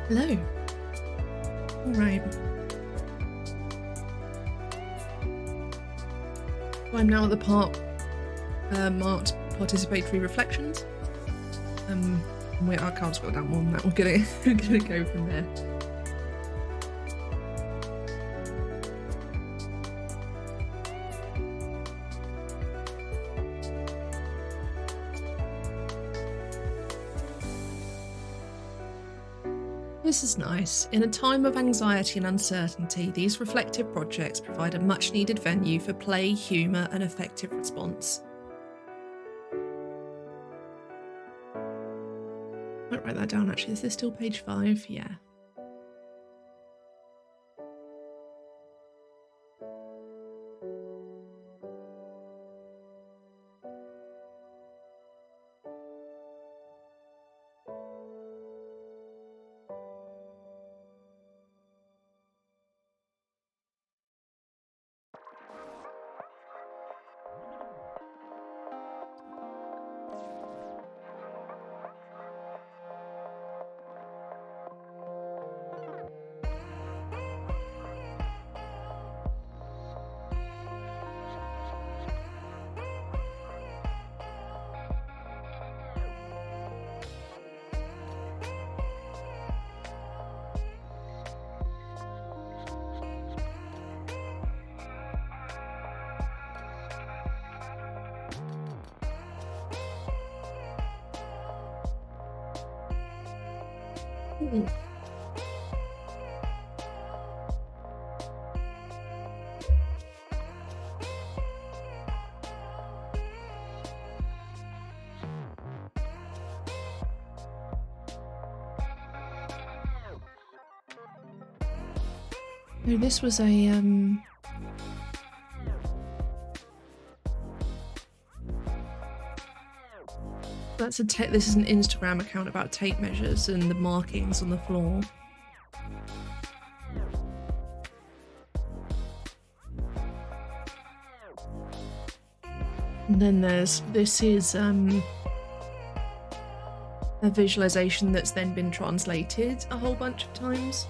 Hello. All right. I'm now at the part marked participatory reflections. Wait, I can't scroll down more than that. We're gonna go from there. This is nice. In a time of anxiety and uncertainty, these reflective projects provide a much-needed venue for play, humour and effective response. I might write that down actually. Is this still page 5? Yeah. Ooh. No, this was a this is an Instagram account about tape measures and the markings on the floor. And then this is a visualization that's then been translated a whole bunch of times.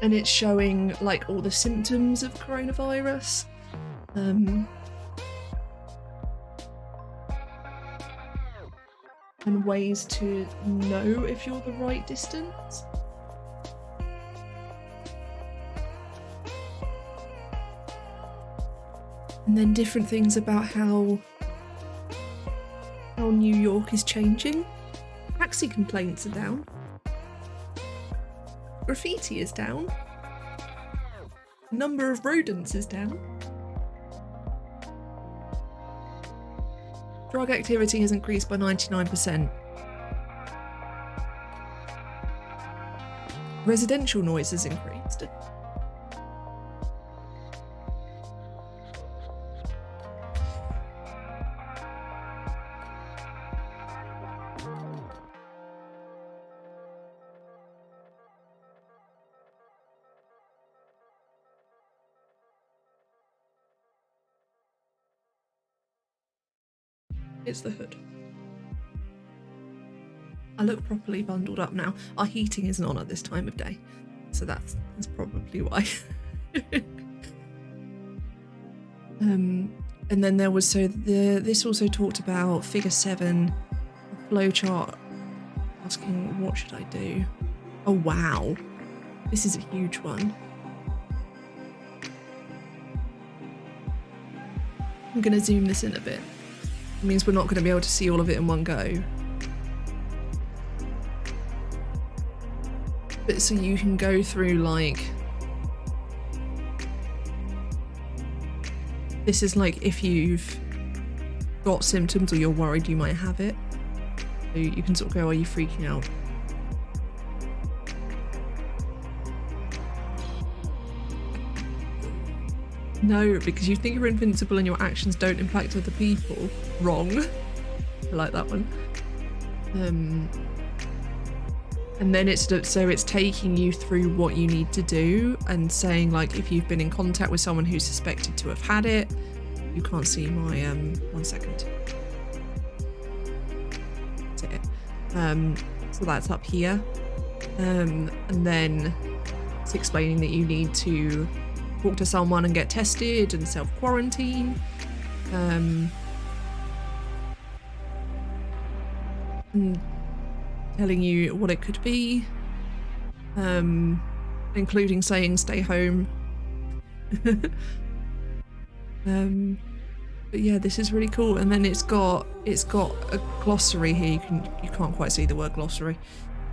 And it's showing like all the symptoms of coronavirus. And ways to know if you're the right distance. And then different things about how New York is changing. Taxi complaints are down. Graffiti is down. Number of rodents is down. Drug activity has increased by 99%. Residential noise has increased. It's the hood. I look properly bundled up now. Our heating isn't on at this time of day, so that's probably why. And then there was this also talked about figure 7, flowchart, asking what should I do. Oh wow, this is a huge one. I'm gonna zoom this in a bit. It means we're not going to be able to see all of it in one go. But so you can go through like, this is like if you've got symptoms or you're worried you might have it. So you can sort of go, are you freaking out? No, because you think you're invincible and your actions don't impact other people. Wrong. I like that one. And then it's taking you through what you need to do and saying like if you've been in contact with someone who's suspected to have had it. You can't see my 1 second. That's it. So that's up here. And then it's explaining that you need to talk to someone and get tested and self-quarantine. And telling you what it could be, including saying stay home. But yeah, this is really cool. And then it's got a glossary here. You can't quite see the word glossary.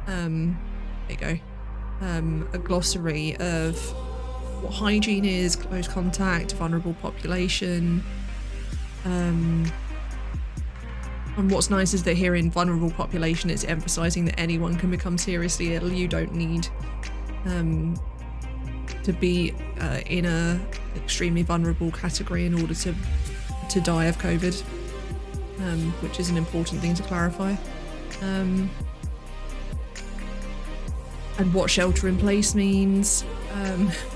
There you go. A glossary of what hygiene is, close contact, vulnerable population. And what's nice is that here in vulnerable population, it's emphasizing that anyone can become seriously ill. You don't need to be in a extremely vulnerable category in order to die of COVID, which is an important thing to clarify. And what shelter in place means.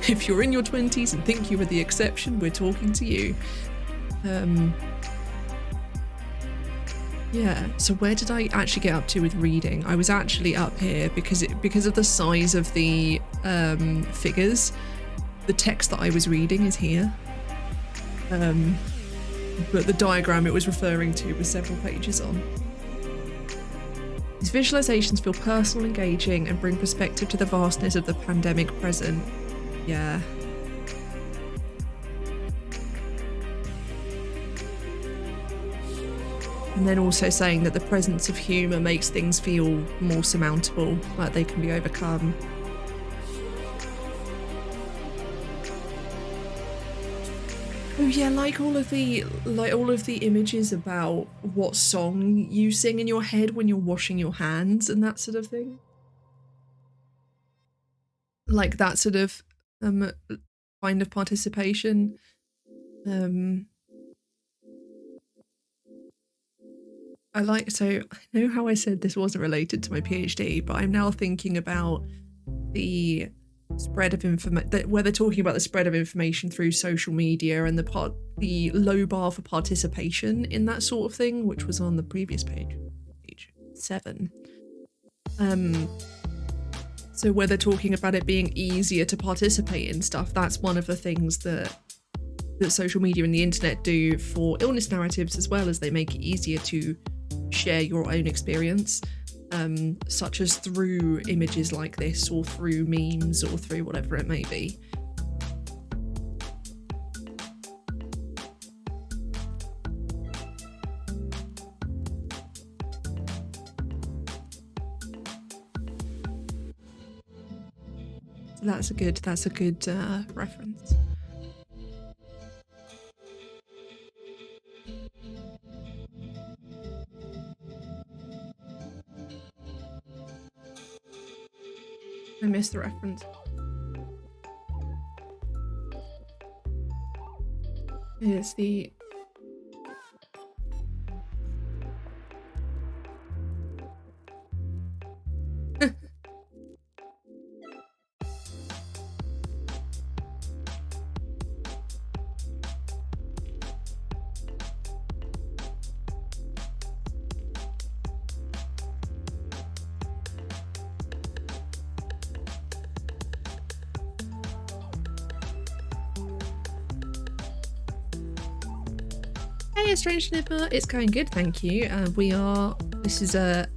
If you're in your 20s and think you were the exception, we're talking to you. Yeah, so where did I actually get up to with reading? I was actually up here because of the size of the figures. The text that I was reading is here. But the diagram it was referring to was several pages on. These visualizations feel personal, engaging, and bring perspective to the vastness of the pandemic present. Yeah. And then also saying that the presence of humour makes things feel more surmountable, like they can be overcome. Oh yeah, like all of the images about what song you sing in your head when you're washing your hands and that sort of thing. Like that sort of kind of participation. I know how I said this wasn't related to my PhD, but I'm now thinking about the spread of information, where they're talking about the spread of information through social media and the low bar for participation in that sort of thing, which was on the previous page 7. So where they're talking about it being easier to participate in stuff, that's one of the things that social media and the internet do for illness narratives, as well as they make it easier to share your own experience, such as through images like this or through memes or through whatever it may be. So that's a good reference. I missed the reference. It's the... Hey, Strange Snipper, it's going good, thank you. This is a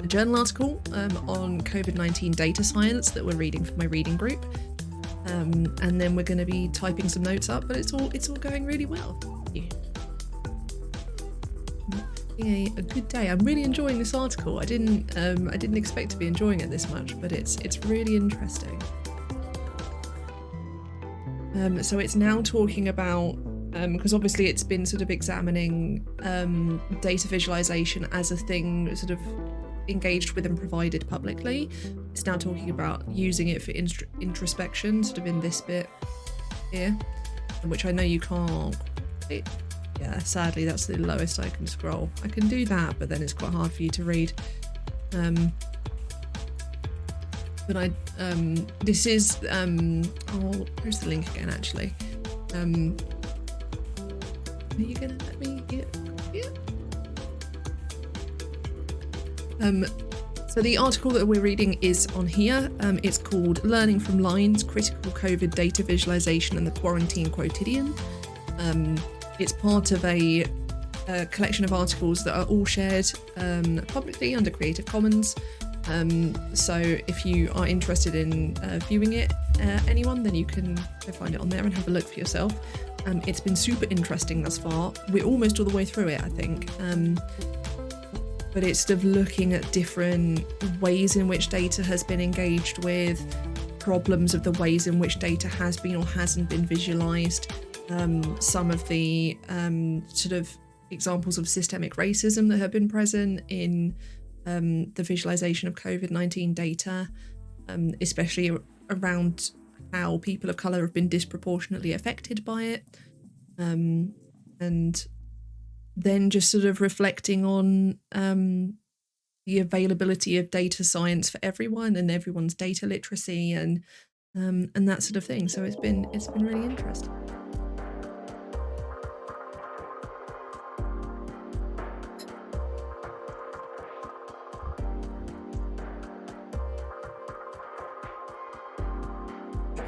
journal article on COVID-19 data science that we're reading for my reading group. And then we're going to be typing some notes up, but it's all going really well. Thank you. A good day. I'm really enjoying this article. I didn't expect to be enjoying it this much, but it's really interesting. So it's now talking about, because obviously it's been sort of examining data visualization as a thing sort of engaged with and provided publicly. It's now talking about using it for introspection, sort of in this bit here, which I know you can't. Yeah, sadly that's the lowest I can scroll. I can do that, but then it's quite hard for you to read. But this is, I'll post the link again actually. Are you gonna let me get here? So the article that we're reading is on here. It's called Learning from Lines, Critical COVID Data Visualization and the Quarantine Quotidian. It's part of a collection of articles that are all shared publicly under Creative Commons. So if you are interested in viewing it, anyone, then you can go find it on there and have a look for yourself. It's been super interesting thus far. We're almost all the way through it, I think. But it's sort of looking at different ways in which data has been engaged with, problems of the ways in which data has been or hasn't been visualized, some of the sort of examples of systemic racism that have been present in the visualization of COVID-19 data, especially around how people of colour have been disproportionately affected by it, and then just sort of reflecting on the availability of data science for everyone and everyone's data literacy and that sort of thing. So it's been really interesting.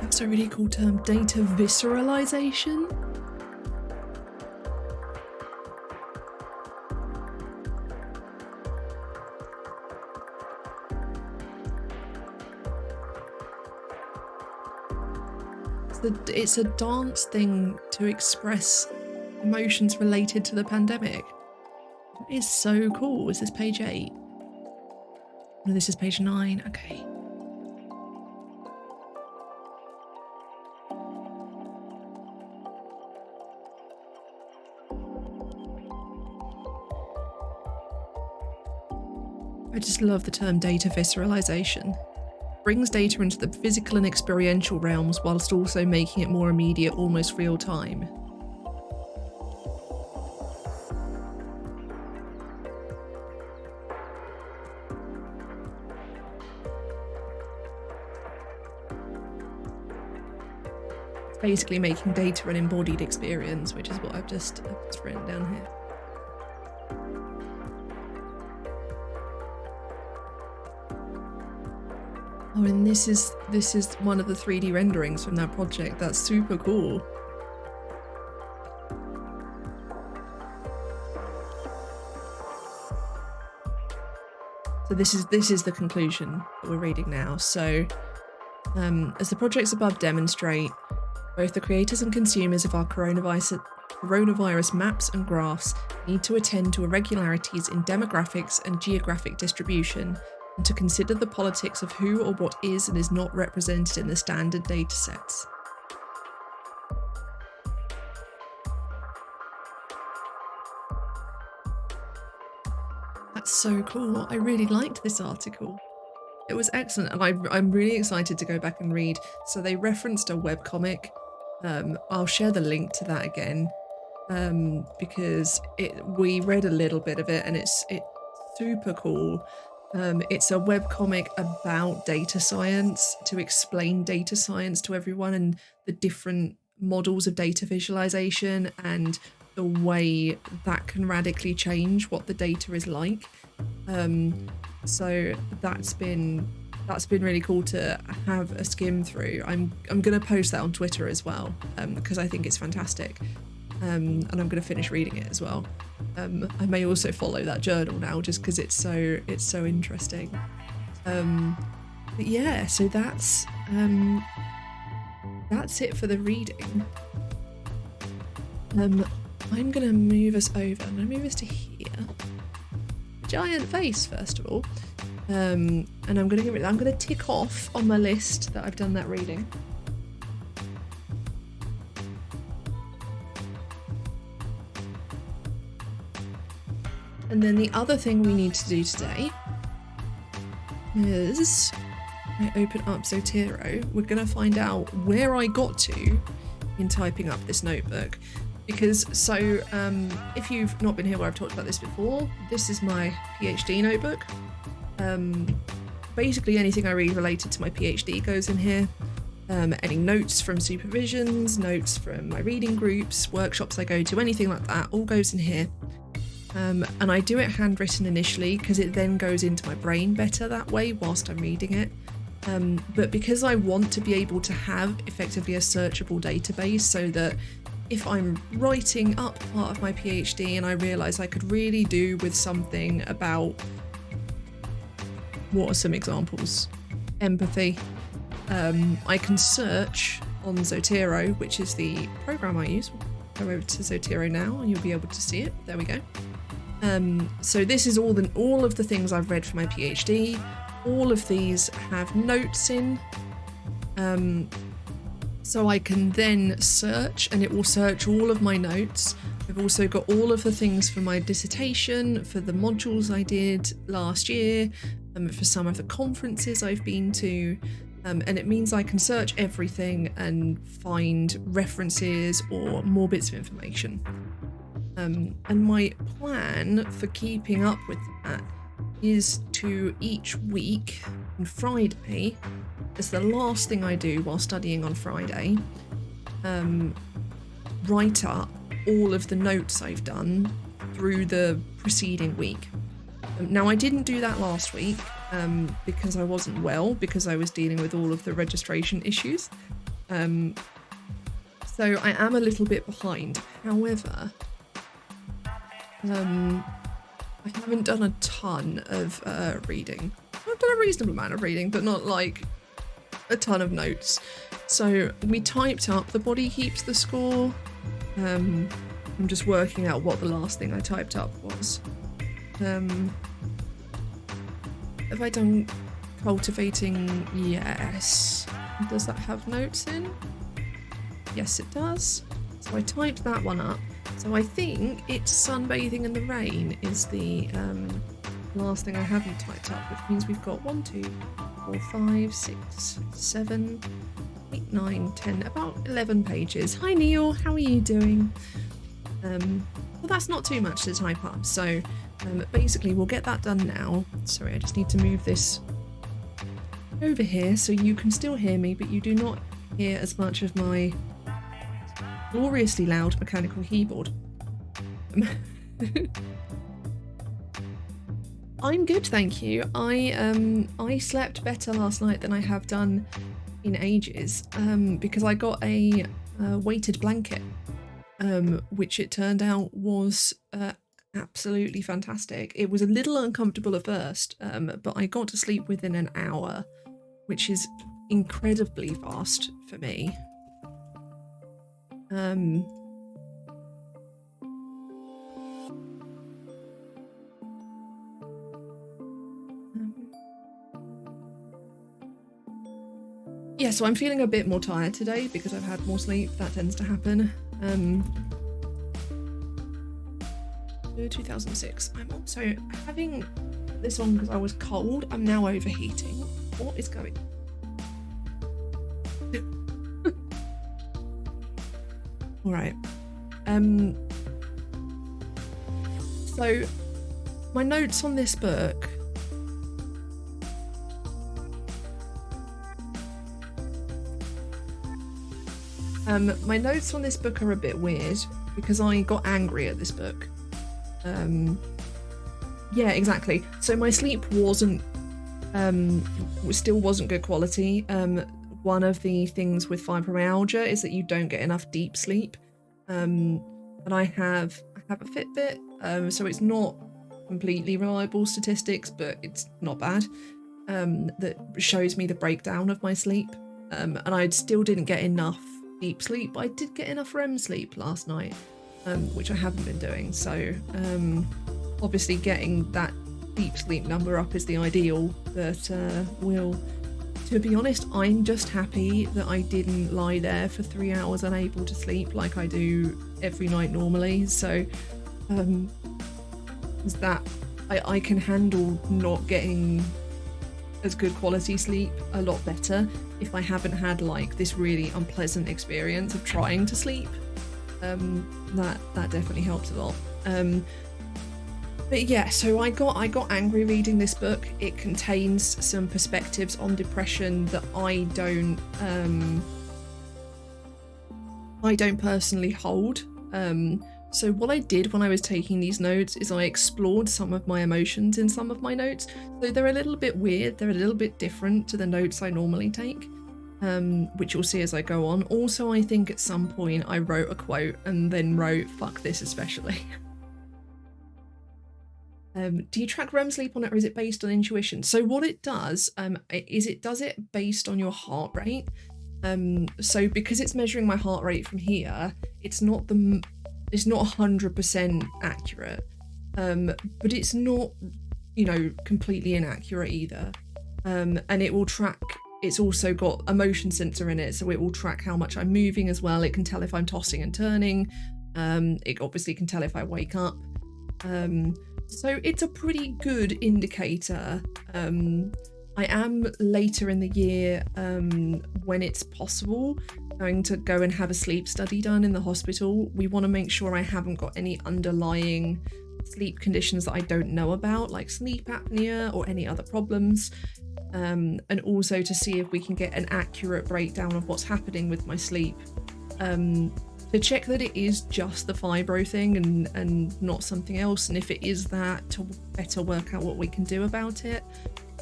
That's a really cool term, data visceralization. It's a dance thing to express emotions related to the pandemic. It is so cool. Is this page 8? No, this is page 9. Okay. I just love the term data visceralization. Brings data into the physical and experiential realms whilst also making it more immediate, almost real time. It's basically making data an embodied experience, which is what I've just written down here. Oh, and this is one of the 3D renderings from that project. That's super cool. So this is the conclusion that we're reading now. So, as the projects above demonstrate, both the creators and consumers of our coronavirus maps and graphs need to attend to irregularities in demographics and geographic distribution, and to consider the politics of who or what is and is not represented in the standard datasets. That's so cool. I really liked this article. It was excellent, and I'm really excited to go back and read. So they referenced a webcomic. I'll share the link to that again, because we read a little bit of it, and it's super cool. It's a webcomic about data science, to explain data science to everyone and the different models of data visualization and the way that can radically change what the data is like. So that's been really cool to have a skim through. I'm gonna post that on Twitter as well, because I think it's fantastic. And I'm gonna finish reading it as well. I may also follow that journal now just because it's so interesting. But yeah, so that's it for the reading. I'm gonna move us over. I'm gonna move us to here. Giant face, first of all. And I'm gonna tick off on my list that I've done that reading. And then the other thing we need to do today is, I open up Zotero, we're gonna find out where I got to in typing up this notebook. Because, if you've not been here where I've talked about this before, this is my PhD notebook. Basically anything I read related to my PhD goes in here. Any notes from supervisions, notes from my reading groups, workshops I go to, anything like that, all goes in here. And I do it handwritten initially because it then goes into my brain better that way whilst I'm reading it. But because I want to be able to have effectively a searchable database, so that if I'm writing up part of my PhD and I realise I could really do with something about, what are some examples? Empathy. I can search on Zotero, which is the program I use. Go over to Zotero now and you'll be able to see it. There we go. So this is all of the things I've read for my PhD. All of these have notes in. So I can then search and it will search all of my notes. I've also got all of the things for my dissertation, for the modules I did last year, for some of the conferences I've been to, and it means I can search everything and find references or more bits of information. And my plan for keeping up with that is to each week on Friday, as the last thing I do while studying on Friday, write up all of the notes I've done through the preceding week. Now I didn't do that last week because I wasn't well, because I was dealing with all of the registration issues. So I am a little bit behind. However, I haven't done a ton of reading. I've done a reasonable amount of reading, but not like a ton of notes. So we typed up The Body Keeps the Score. I'm just working out what the last thing I typed up was. Have I done Cultivating? Yes. Does that have notes in? Yes, it does. So I typed that one up. So I think it's Sunbathing in the Rain is the last thing I haven't typed up, which means we've got 1, 2, 4, 5, 6, 7, 8, 9, 10, about 11 pages. Hi Neil, how are you doing? Well, that's not too much to type up, so basically we'll get that done now. Sorry, I just need to move this over here so you can still hear me, but you do not hear as much of my gloriously loud mechanical keyboard. I'm good, thank you. I slept better last night than I have done in ages, because I got a weighted blanket, which it turned out was absolutely fantastic. It was a little uncomfortable at first, but I got to sleep within an hour, which is incredibly fast for me. Yeah, so I'm feeling a bit more tired today because I've had more sleep. That tends to happen. 2006. I'm also having this on because I was cold. I'm now overheating. What is going on? All right. So my notes on this book. My notes on this book are a bit weird because I got angry at this book. Yeah, exactly. So my sleep still wasn't good quality. One of the things with fibromyalgia is that you don't get enough deep sleep. And I have a Fitbit, so it's not completely reliable statistics, but it's not bad. That shows me the breakdown of my sleep. And I still didn't get enough deep sleep, but I did get enough REM sleep last night, which I haven't been doing. So obviously getting that deep sleep number up is the ideal, but to be honest, I'm just happy that I didn't lie there for 3 hours unable to sleep like I do every night normally. So is that I can handle not getting as good quality sleep a lot better if I haven't had like this really unpleasant experience of trying to sleep. That definitely helps a lot. But yeah, so I got angry reading this book. It contains some perspectives on depression that I don't personally hold. So what I did when I was taking these notes is I explored some of my emotions in some of my notes. So they're a little bit weird. They're a little bit different to the notes I normally take, which you'll see as I go on. Also, I think at some point I wrote a quote and then wrote, "Fuck this especially." Do you track REM sleep on it, or is it based on intuition? So what it does is it does it based on your heart rate. So because it's measuring my heart rate from here, it's not 100% accurate, but it's not, completely inaccurate either. And it will track. It's also got a motion sensor in it, so it will track how much I'm moving as well. It can tell if I'm tossing and turning. It obviously can tell if I wake up. So it's a pretty good indicator. I am later in the year, when it's possible, going to go and have a sleep study done in the hospital. We want to make sure I haven't got any underlying sleep conditions that I don't know about, like sleep apnea or any other problems. And also to see if we can get an accurate breakdown of what's happening with my sleep. To check that it is just the fibro thing and not something else, and if it is that, to better work out what we can do about it.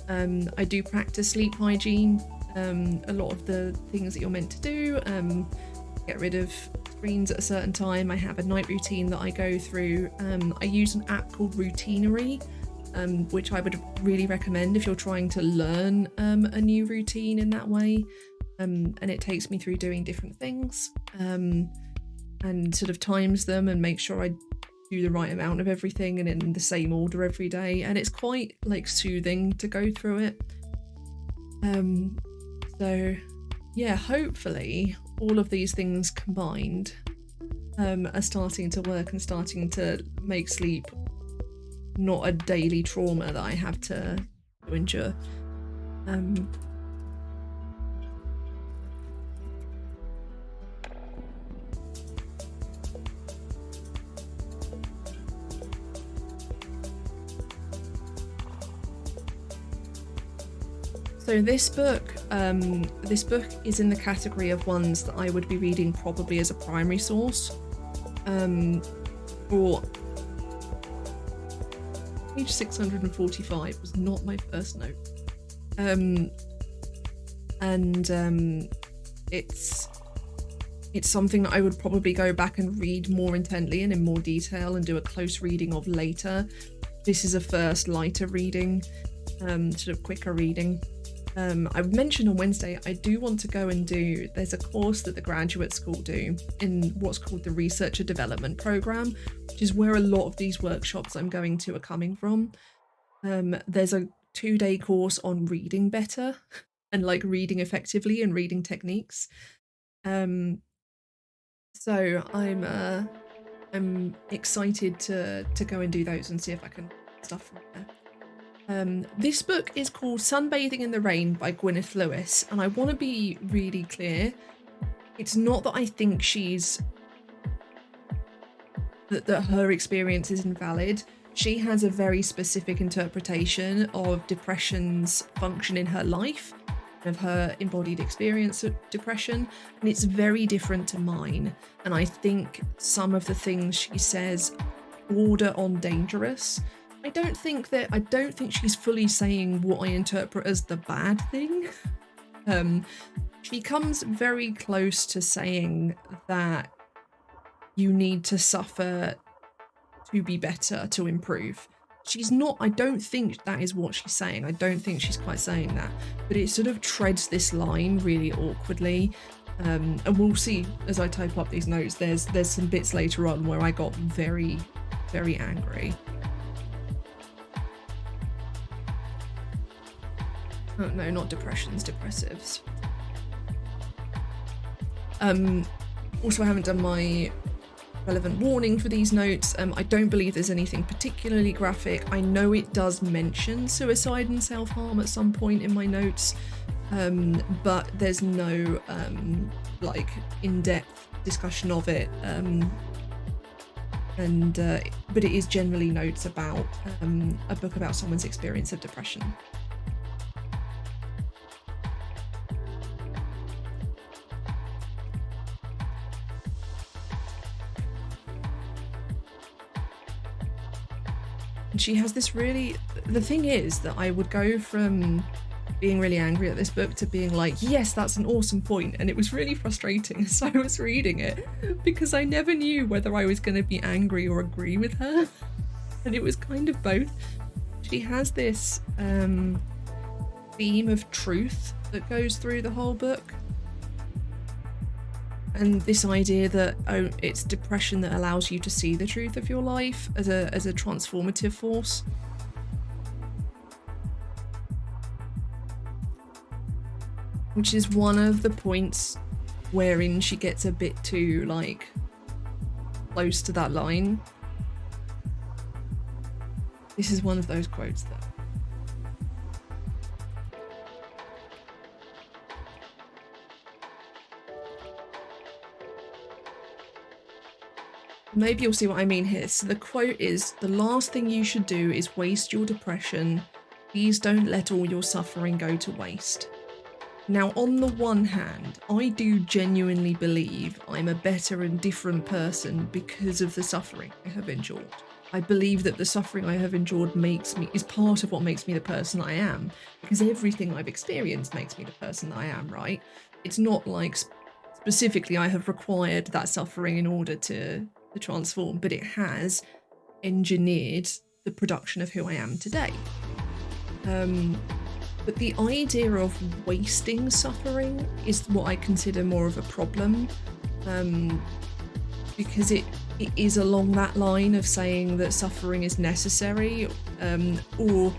I do practice sleep hygiene, a lot of the things that you're meant to do, get rid of screens at a certain time. I have a night routine that I go through. I use an app called Routinery, which I would really recommend if you're trying to learn a new routine in that way. And it takes me through doing different things, and sort of times them and make sure I do the right amount of everything and in the same order every day, and it's quite like soothing to go through it. So yeah, hopefully all of these things combined are starting to work and starting to make sleep not a daily trauma that I have to endure. So this book is in the category of ones that I would be reading probably as a primary source. Or page 645 was not my first note. It's something that I would probably go back and read more intently and in more detail and do a close reading of later. This is a first lighter reading, sort of quicker reading. I mentioned on Wednesday, I do want to go and there's a course that the graduate school do in what's called the Researcher Development Programme, which is where a lot of these workshops I'm going to are coming from. There's a 2-day course on reading better and like reading effectively and reading techniques. So I'm excited to go and do those and see if I can stuff from there. This book is called Sunbathing in the Rain by Gwyneth Lewis, and I want to be really clear. It's not that I think that her experience is invalid. She has a very specific interpretation of depression's function in her life, of her embodied experience of depression, and it's very different to mine. And I think some of the things she says border on dangerous. I don't think she's fully saying what I interpret as the bad thing. She comes very close to saying that you need to suffer to be better, to improve. She's not, I don't think that is what she's saying. I don't think she's quite saying that, but it sort of treads this line really awkwardly. And we'll see as I type up these notes, there's some bits later on where I got very, very angry. Oh, no, not depressions, depressives. Also, I haven't done my relevant warning for these notes. I don't believe there's anything particularly graphic. I know it does mention suicide and self-harm at some point in my notes, but there's no like in-depth discussion of it. But it is generally notes about a book about someone's experience of depression. And she has this really, the thing is that I would go from being really angry at this book to being like, yes, that's an awesome point. And it was really frustrating as I was reading it because I never knew whether I was going to be angry or agree with her. And it was kind of both. She has this theme of truth that goes through the whole book. And this idea that it's depression that allows you to see the truth of your life as a transformative force. Which is one of the points wherein she gets a bit too, like, close to that line. This is one of those quotes that... Maybe you'll see what I mean here. So the quote is, "The last thing you should do is waste your depression. Please don't let all your suffering go to waste." Now, on the one hand, I do genuinely believe I'm a better and different person because of the suffering I have endured. I believe that the suffering I have endured is part of what makes me the person I am, because everything I've experienced makes me the person that I am, right? It's not like specifically I have required that suffering in order to transform, but it has engineered the production of who I am today. But the idea of wasting suffering is what I consider more of a problem, because it is along that line of saying that suffering is necessary, or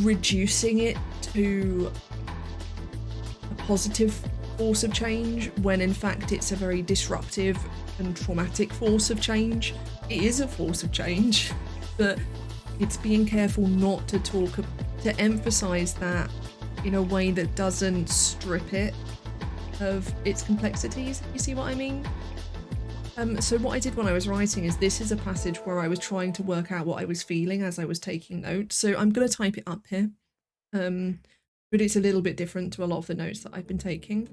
reducing it to a positive force of change, when in fact it's a very disruptive and traumatic force of change. It is a force of change, but it's being careful not to emphasize that in a way that doesn't strip it of its complexities. You see what I mean? So what I did when I was writing is, this is a passage where I was trying to work out what I was feeling as I was taking notes. So I'm going to type it up here, but it's a little bit different to a lot of the notes that I've been taking.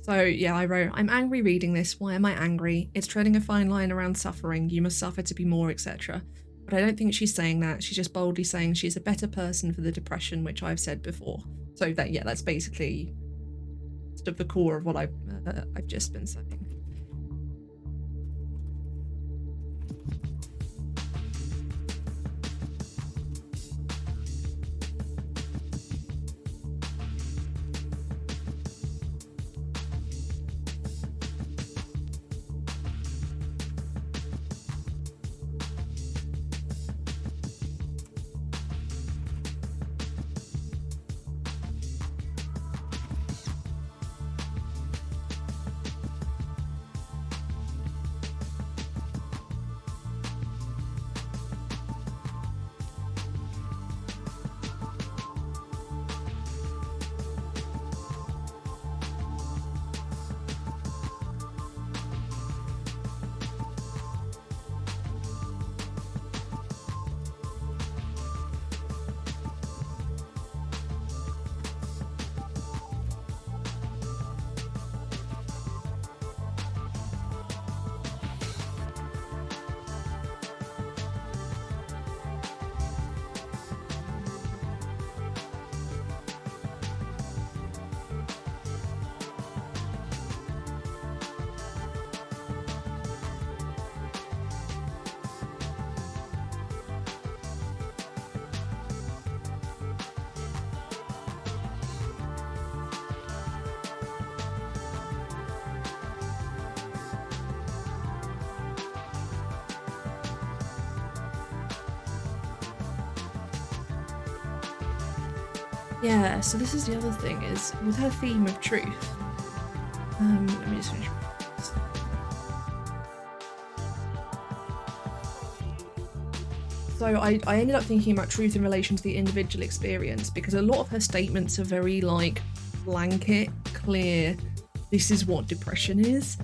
So yeah, I wrote, "I'm angry reading this. Why am I angry? It's treading a fine line around suffering. You must suffer to be more, etc." But I don't think she's saying that. She's just boldly saying she's a better person for the depression, which I've said before. So that, yeah, that's basically sort of the core of what I've just been saying. Yeah, so this is the other thing, is with her theme of truth. Let me just finish. So I ended up thinking about truth in relation to the individual experience, because a lot of her statements are very like blanket, clear, this is what depression is.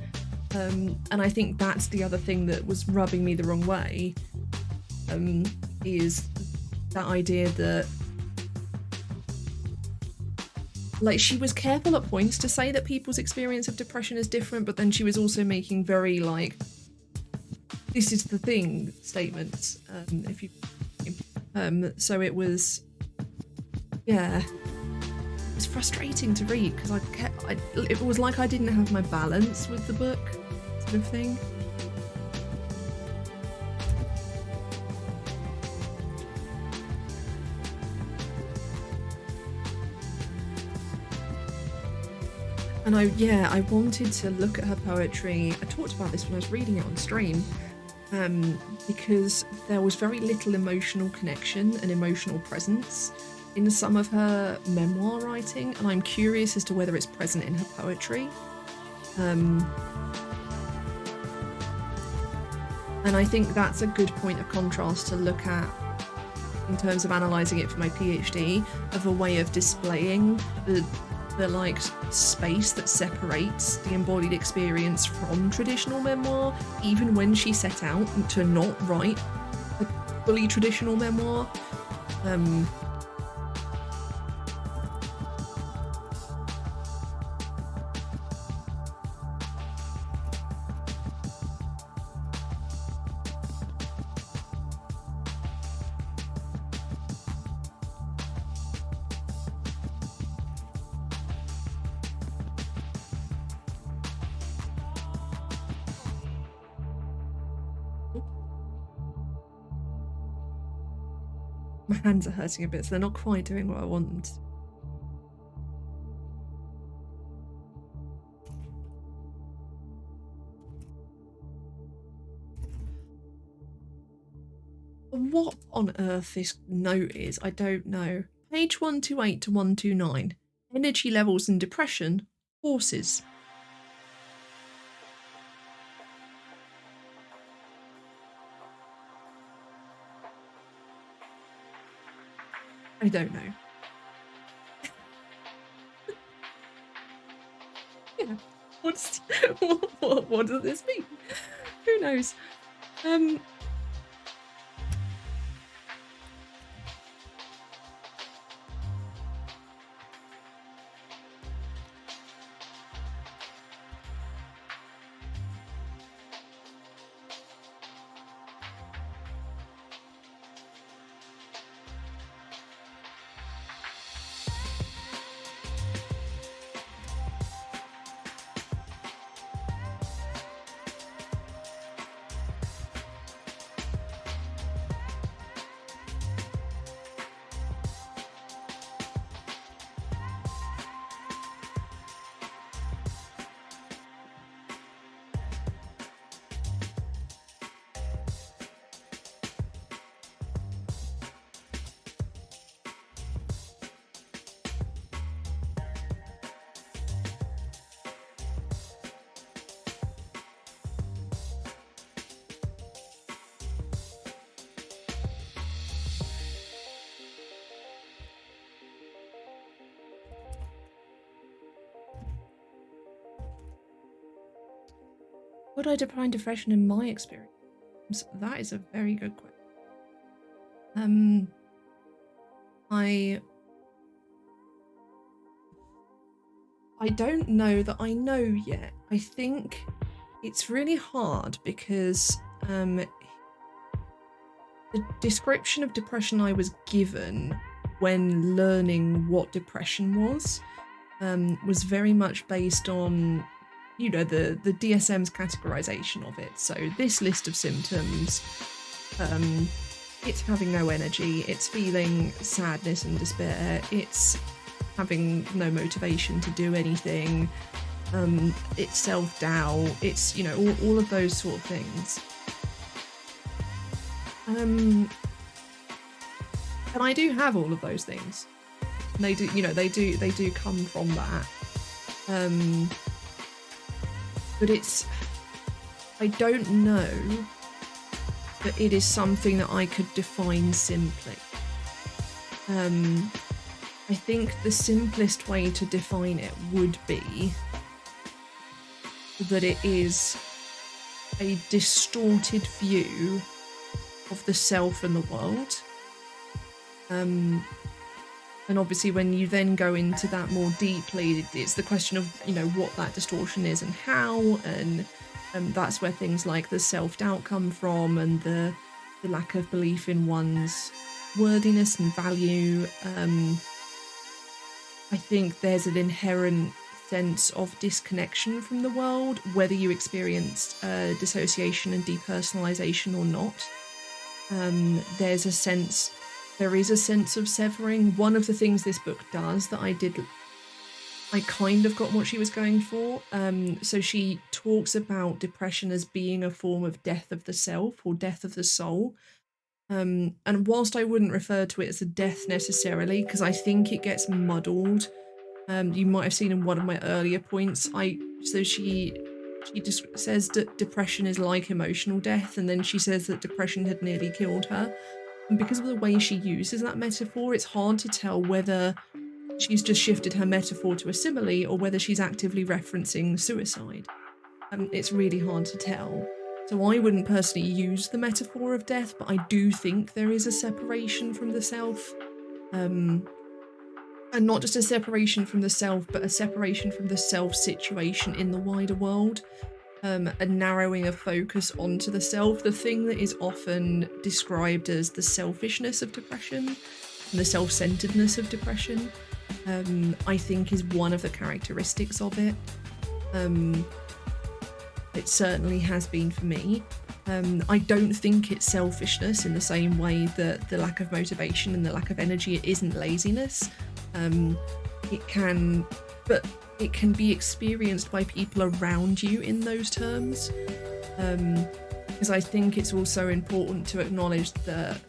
And I think that's the other thing that was rubbing me the wrong way, is that idea that, like, she was careful at points to say that people's experience of depression is different, but then she was also making very, like, this is the thing statements, if you... so it was... Yeah. It's frustrating to read, because it was like I didn't have my balance with the book, sort of thing. And I wanted to look at her poetry. I talked about this when I was reading it on stream, because there was very little emotional connection and emotional presence in some of her memoir writing, and I'm curious as to whether it's present in her poetry. And I think that's a good point of contrast to look at in terms of analysing it for my PhD, of a way of displaying the like space that separates the embodied experience from traditional memoir, even when she set out to not write a fully traditional memoir. My hands are hurting a bit, so they're not quite doing what I want them to. What on earth this note is, I don't know. Page 128 to 129. Energy levels and depression. Horses. I don't know. Yeah. What does this mean? Who knows? Would I define depression in my experience? That is a very good question. I don't know that I know yet. I think it's really hard because the description of depression I was given when learning what depression was very much based on, you know, the DSM's categorization of it. So this list of symptoms, it's having no energy, it's feeling sadness and despair, it's having no motivation to do anything, it's self-doubt, it's, you know, all of those sort of things. And I do have all of those things. And they do, you know, they do come from that. But I don't know that it is something that I could define simply. I think the simplest way to define it would be that it is a distorted view of the self and the world. And obviously when you then go into that more deeply, it's the question of, you know, what that distortion is and how, and that's where things like the self-doubt come from, and the lack of belief in one's worthiness and value. I think there's an inherent sense of disconnection from the world, whether you experienced dissociation and depersonalization or not. There is a sense of severing. One of the things this book does that I kind of got what she was going for. So she talks about depression as being a form of death of the self or death of the soul. And whilst I wouldn't refer to it as a death necessarily, because I think it gets muddled. You might have seen in one of my earlier points. She just says that depression is like emotional death, and then she says that depression had nearly killed her. And because of the way she uses that metaphor, it's hard to tell whether she's just shifted her metaphor to a simile or whether she's actively referencing suicide. It's really hard to tell. So I wouldn't personally use the metaphor of death, but I do think there is a separation from the self. And not just a separation from the self, but a separation from the self situation in the wider world. A narrowing of focus onto the self, the thing that is often described as the selfishness of depression and the self-centeredness of depression, I think is one of the characteristics of it. It certainly has been for me. I don't think it's selfishness in the same way that the lack of motivation and the lack of energy, it isn't laziness. It can be experienced by people around you in those terms, because I think it's also important to acknowledge that,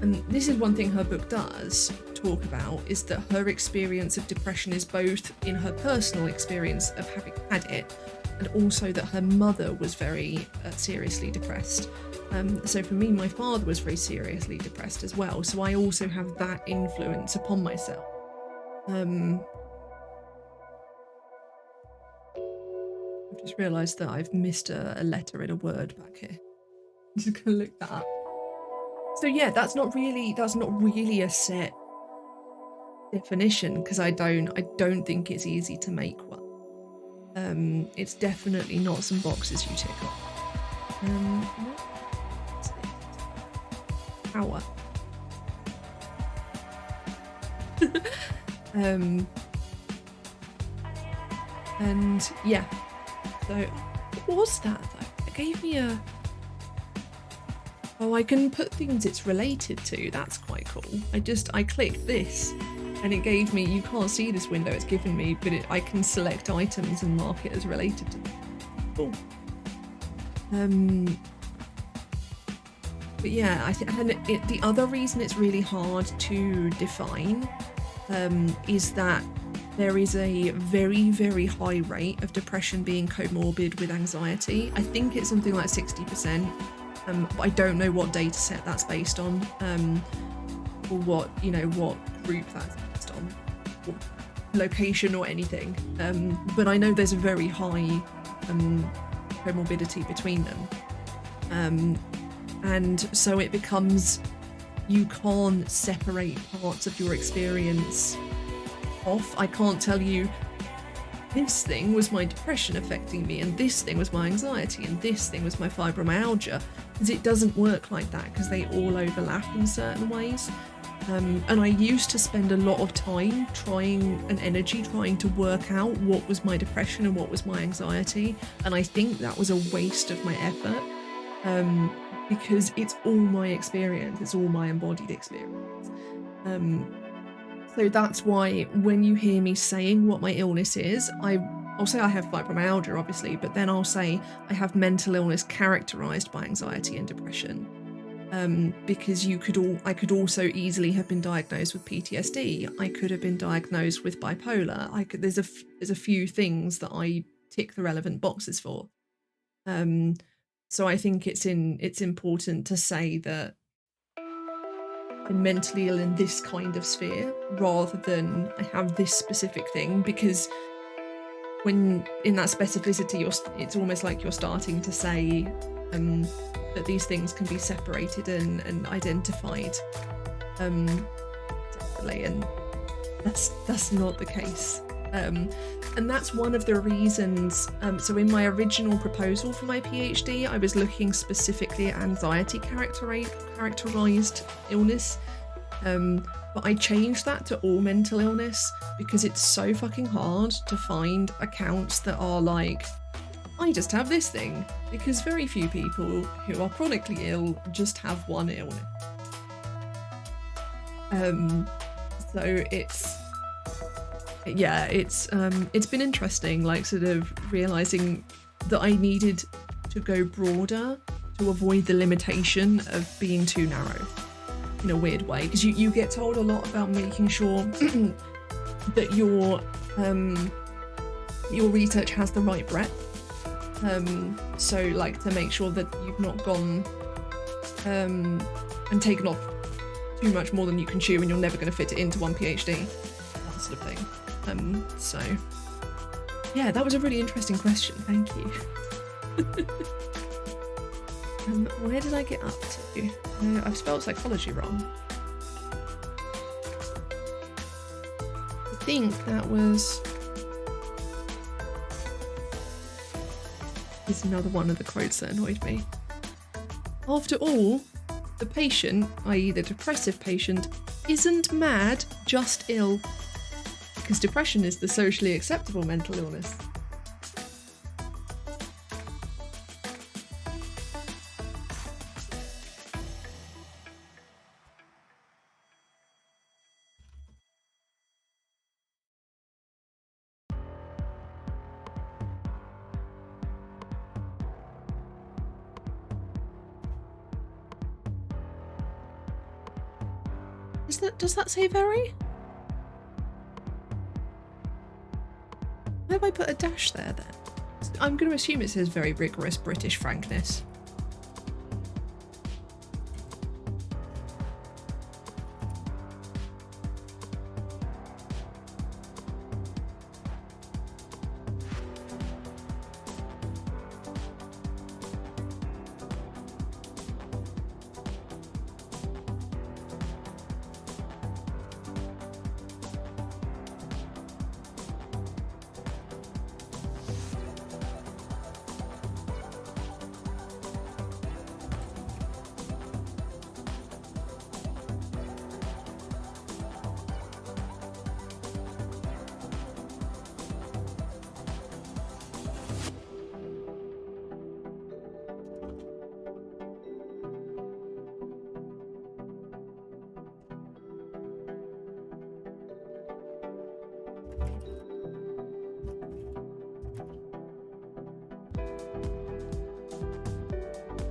and this is one thing her book does talk about, is that her experience of depression is both in her personal experience of having had it, and also that her mother was very seriously depressed. So for me, my father was very seriously depressed as well, so I also have that influence upon myself. I've just realised that I've missed a letter in a word back here. I'm just gonna look that up. So yeah, that's not really a set definition, because I don't think it's easy to make one. It's definitely not some boxes you tick off. What's this? Power. And yeah, so what was that though? It gave me a... Oh, I can put things it's related to. That's quite cool. I clicked this and it gave me, you can't see this window it's given me, but I can select items and mark it as related to them. Cool. But yeah, the other reason it's really hard to define is that there is a very, very high rate of depression being comorbid with anxiety. I think it's something like 60%. But I don't know what data set that's based on, or what group that's based on, or location or anything. But I know there's a very high comorbidity between them. And so it becomes, you can't separate parts of your experience off. I can't tell you, this thing was my depression affecting me, and this thing was my anxiety, and this thing was my fibromyalgia, because it doesn't work like that, because they all overlap in certain ways. And I used to spend a lot of time trying to work out what was my depression and what was my anxiety, and I think that was a waste of my effort, because it's all my experience, it's all my embodied experience. So that's why when you hear me saying what my illness is, I'll say I have fibromyalgia, obviously, but then I'll say I have mental illness characterised by anxiety and depression. because I could also easily have been diagnosed with PTSD. I could have been diagnosed with bipolar. There's a few things that I tick the relevant boxes for. So I think it's important to say that I'm mentally ill in this kind of sphere rather than I have this specific thing, because when in that specificity, it's almost like you're starting to say that these things can be separated and identified separately, and that's not the case. And that's one of the reasons, so in my original proposal for my PhD, I was looking specifically at anxiety characterized illness, but I changed that to all mental illness because it's so fucking hard to find accounts that are like, I just have this thing, because very few people who are chronically ill just have one illness. So it's been interesting, like sort of realizing that I needed to go broader to avoid the limitation of being too narrow in a weird way, because you get told a lot about making sure that your research has the right breadth. So like to make sure that you've not gone and taken off too much more than you can chew and you're never going to fit it into one PhD, that sort of thing. So yeah, that was a really interesting question, thank you. Where did I get up to? I've spelled psychology wrong. I think that was... Here's another one of the quotes that annoyed me. After all, the patient, i.e. the depressive patient, isn't mad, just ill. Because depression is the socially acceptable mental illness. Does that say very? Why have I put a dash there then? I'm going to assume it says very rigorous British frankness.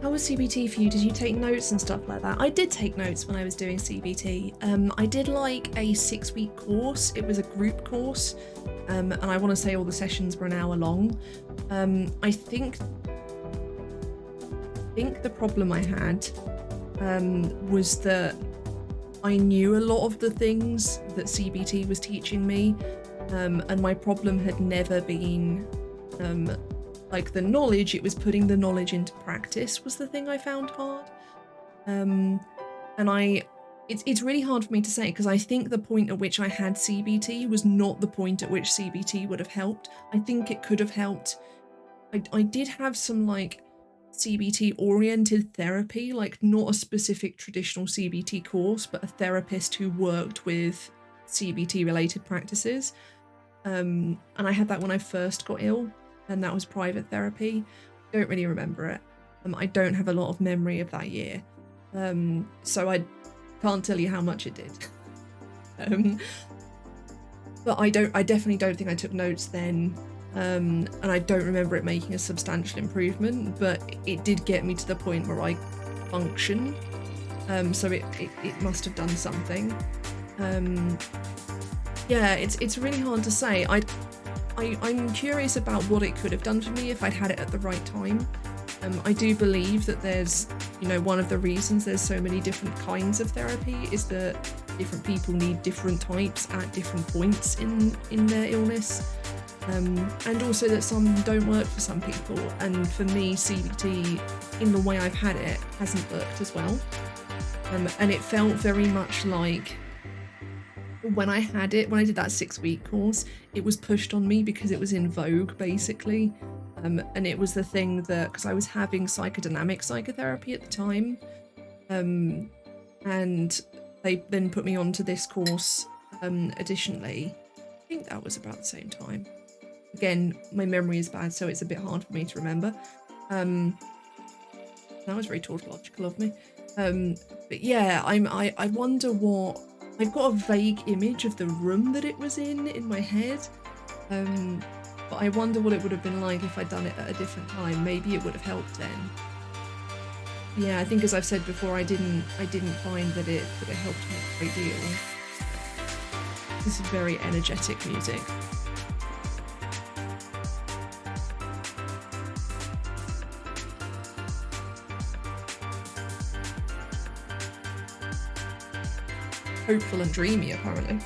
How was CBT for you? Did you take notes and stuff like that? I did take notes when I was doing CBT. I did like a 6-week course. It was a group course, and I want to say all the sessions were an hour long. I think the problem I had was that I knew a lot of the things that CBT was teaching me, and my problem had never been like the knowledge. It was putting the knowledge into practice was the thing I found hard. And it's really hard for me to say, because I think the point at which I had CBT was not the point at which CBT would have helped. I think it could have helped. I did have some like CBT oriented therapy, like not a specific traditional CBT course, but a therapist who worked with CBT related practices. And I had that when I first got ill, and that was private therapy. Don't really remember it. I don't have a lot of memory of that year. So I can't tell you how much it did. But I definitely don't think I took notes then. And I don't remember it making a substantial improvement, but it did get me to the point where I function So it must have done something. Yeah, it's really hard to say. I'm curious about what it could have done for me if I'd had it at the right time. I do believe that there's, one of the reasons there's so many different kinds of therapy is that different people need different types at different points in their illness. And also that some don't work for some people. And for me, CBT, in the way I've had it, hasn't worked as well. And it felt very much like when I did that 6-week course, it was pushed on me because it was in vogue, basically. And it was the thing that, because I was having psychodynamic psychotherapy at the time, and they then put me onto this course additionally. I think that was about the same time. Again, my memory is bad, so it's a bit hard for me to remember. That was very tautological of me. But yeah, I wonder what... I've got a vague image of the room that it was in my head. But I wonder what it would have been like if I'd done it at a different time. Maybe it would have helped then. Yeah, I think as I've said before, I didn't find that it helped me a great deal. This is very energetic music. Hopeful and dreamy, apparently.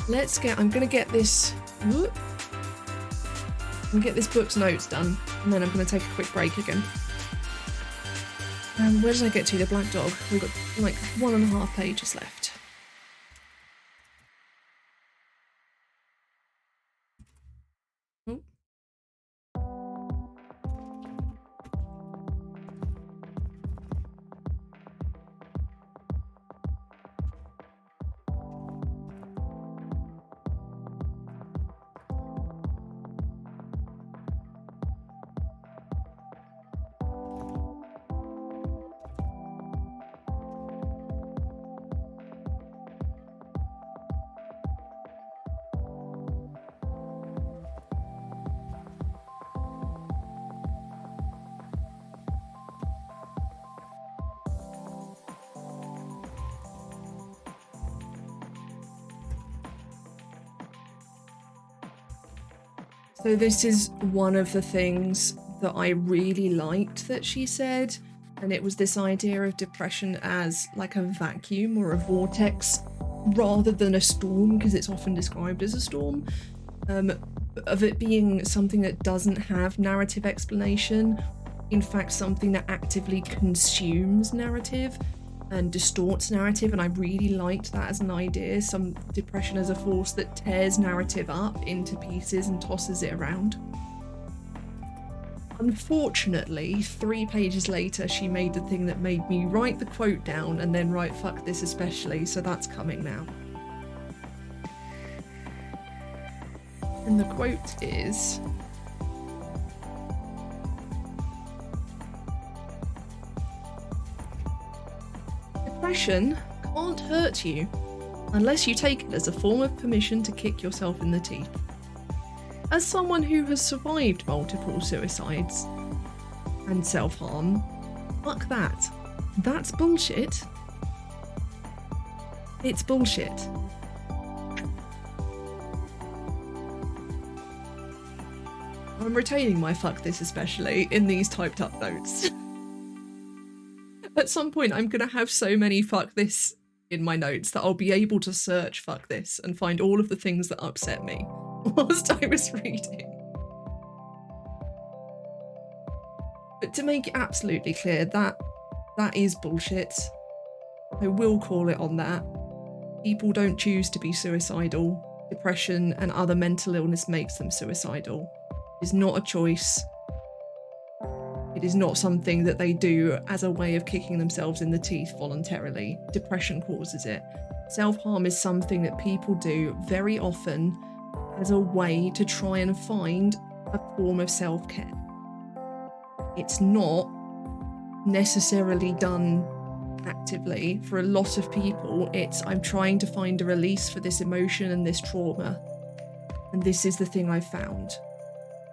I'm gonna get this book's notes done, and then I'm gonna take a quick break again. Where did I get to? The Black Dog. We've got like 1.5 pages left. Oh. So this is one of the things that I really liked that she said, and it was this idea of depression as like a vacuum or a vortex rather than a storm, because it's often described as a storm, of it being something that doesn't have narrative explanation, in fact something that actively consumes narrative and distorts narrative. And I really liked that as an idea, some depression as a force that tears narrative up into pieces and tosses it around. Unfortunately, 3 pages later, she made the thing that made me write the quote down and then write "fuck this especially," so that's coming now. And the quote is... Depression can't hurt you unless you take it as a form of permission to kick yourself in the teeth. As someone who has survived multiple suicides and self-harm, fuck that. That's bullshit. It's bullshit. I'm retaining my "fuck this especially" in these typed up notes. At some point, I'm going to have so many "fuck this" in my notes that I'll be able to search "fuck this" and find all of the things that upset me whilst I was reading. But to make it absolutely clear, that is bullshit. I will call it on that. People don't choose to be suicidal. Depression and other mental illness makes them suicidal. It is not a choice. It is not something that they do as a way of kicking themselves in the teeth voluntarily. Depression causes it. Self-harm is something that people do very often as a way to try and find a form of self-care. It's not necessarily done actively. For a lot of people, it's "I'm trying to find a release for this emotion and this trauma, and this is the thing I've found."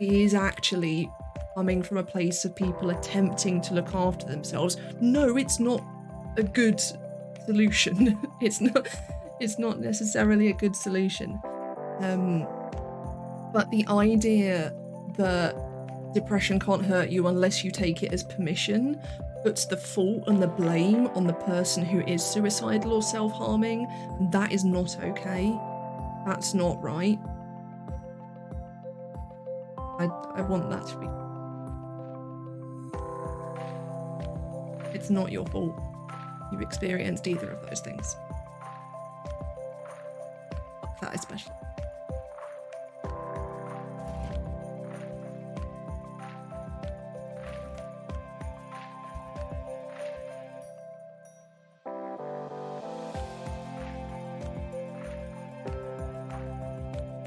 It is actually coming from a place of people attempting to look after themselves, no, it's not a good solution. It's not necessarily a good solution. But the idea that depression can't hurt you unless you take it as permission puts the fault and the blame on the person who is suicidal or self-harming. That is not okay. That's not right. I want that to be. It's not your fault. You've experienced either of those things. Fuck that especially.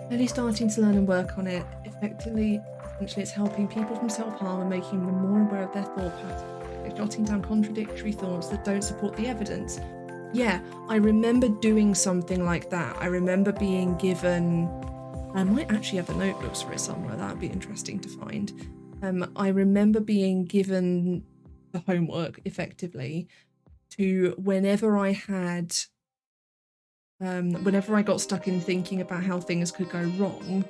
Really starting to learn and work on it effectively. Essentially, it's helping people from self-harm and making them more aware of their thought patterns. Like jotting down contradictory thoughts that don't support the evidence. Yeah, I remember doing something like that. I remember being given... I might actually have the notebooks for it somewhere. That would be interesting to find. I remember being given the homework, effectively, to whenever I got stuck in thinking about how things could go wrong,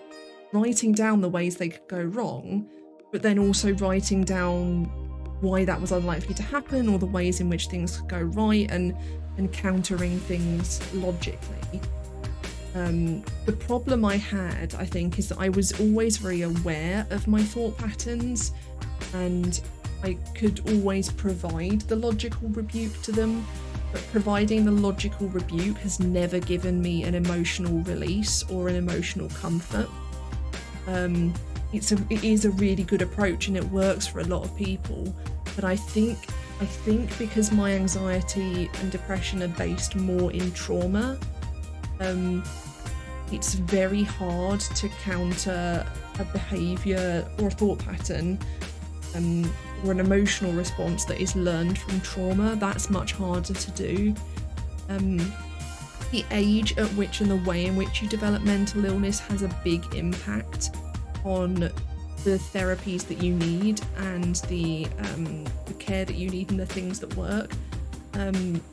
writing down the ways they could go wrong, but then also writing down why that was unlikely to happen, or the ways in which things could go right, and countering things logically. The problem I had, I think, is that I was always very aware of my thought patterns, and I could always provide the logical rebuke to them, but providing the logical rebuke has never given me an emotional release or an emotional comfort. It is a really good approach and it works for a lot of people, but I think because my anxiety and depression are based more in trauma, it's very hard to counter a behaviour or a thought pattern or an emotional response that is learned from trauma. That's much harder to do. The age at which and the way in which you develop mental illness has a big impact on the therapies that you need and the care that you need and the things that work.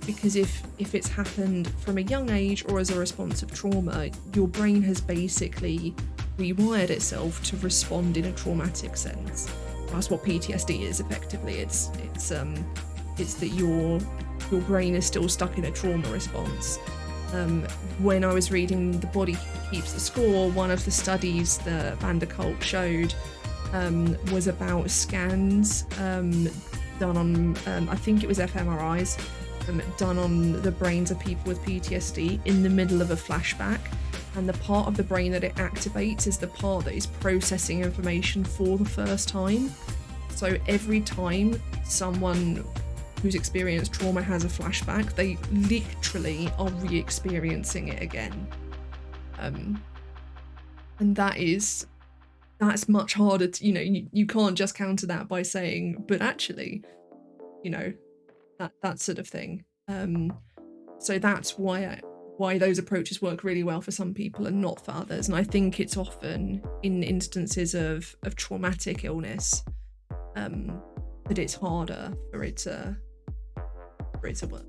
Because if it's happened from a young age or as a response of trauma, your brain has basically rewired itself to respond in a traumatic sense. That's what PTSD is effectively. It's that your brain is still stuck in a trauma response. When I was reading The Body Keeps the Score, one of the studies that Van der Kolk showed was about scans done on, I think it was fMRIs, done on the brains of people with PTSD in the middle of a flashback. And the part of the brain that it activates is the part that is processing information for the first time. So every time someone who's experienced trauma has a flashback, they literally are re-experiencing it again. And that's much harder to, you can't just counter that by saying, but actually, that sort of thing. So that's why those approaches work really well for some people and not for others. And I think it's often in instances of traumatic illness that it's harder for it to work.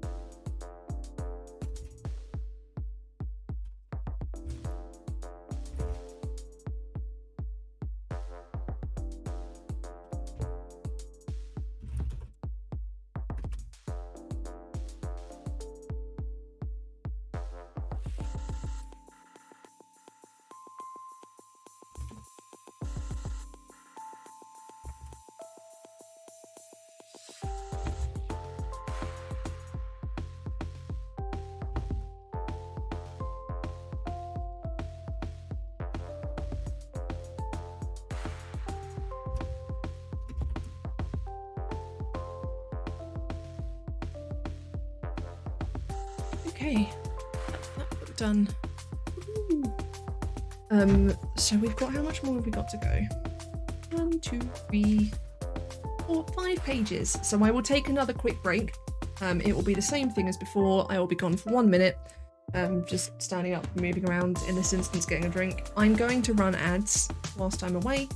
Okay, that's done. So we've got, how much more have we got to go? 1, 2, 3, 4, 5 pages. So I will take another quick break. It will be the same thing as before. I will be gone for 1 minute. Just standing up, moving around, in this instance getting a drink. I'm going to run ads whilst I'm away.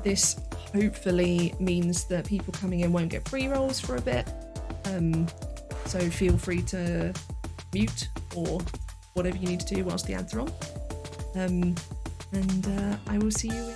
This hopefully means that people coming in won't get pre-rolls for a bit. So feel free to mute or whatever you need to do whilst the ads are on. And I will see you in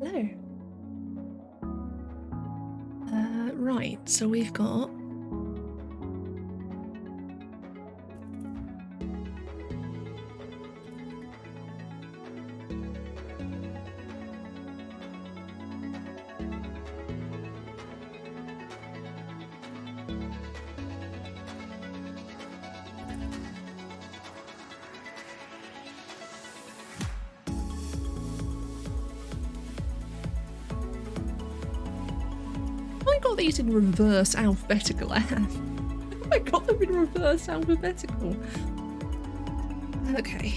Hello. Right, so we've got I got these in reverse alphabetical. I got them in reverse alphabetical. Okay.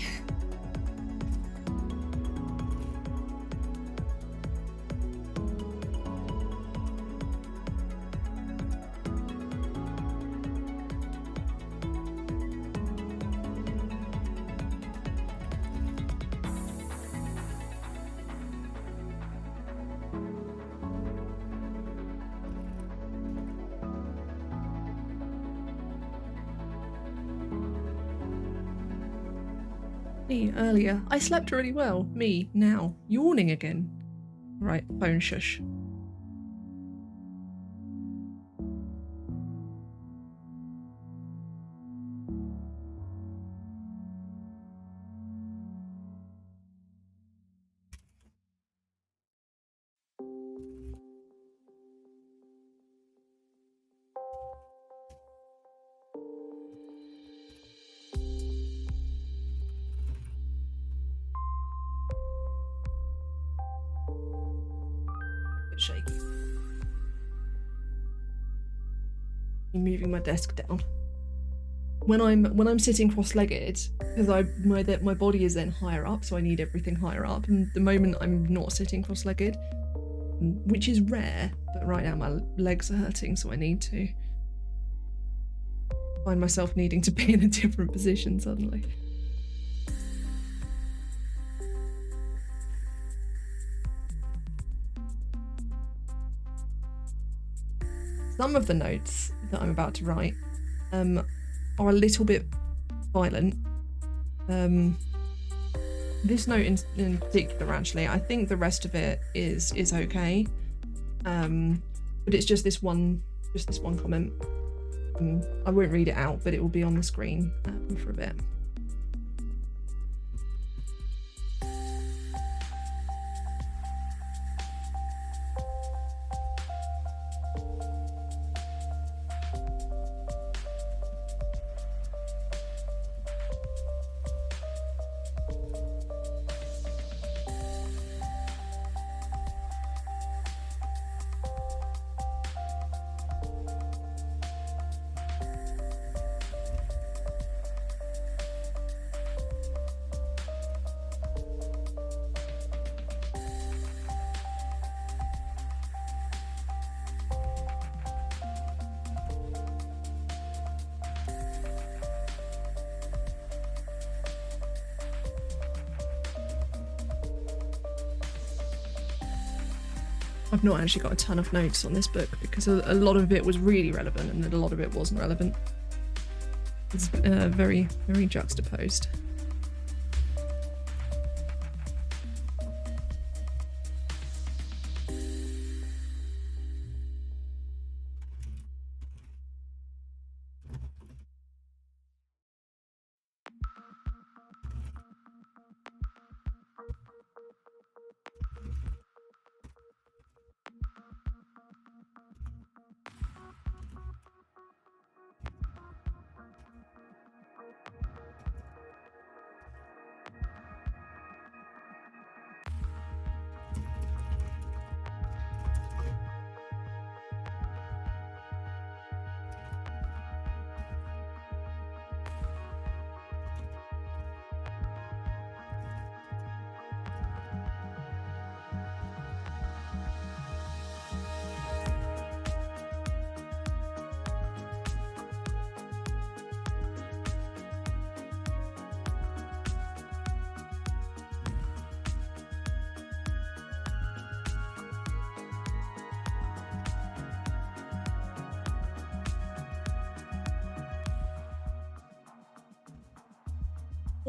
Me earlier. I slept really well. Me now. Yawning again. Right, phone shush. Shaky. I'm moving my desk down. When I'm sitting cross-legged, because my body is then higher up, so I need everything higher up. And the moment I'm not sitting cross-legged, which is rare, but right now my legs are hurting, so I need to find myself needing to be in a different position suddenly. Some of the notes that I'm about to write are a little bit violent. This note in particular, actually, I think the rest of it is okay. But it's just this one comment. I won't read it out, but it will be on the screen for a bit. I've not actually got a ton of notes on this book because a lot of it was really relevant and then a lot of it wasn't relevant. It's very, very juxtaposed.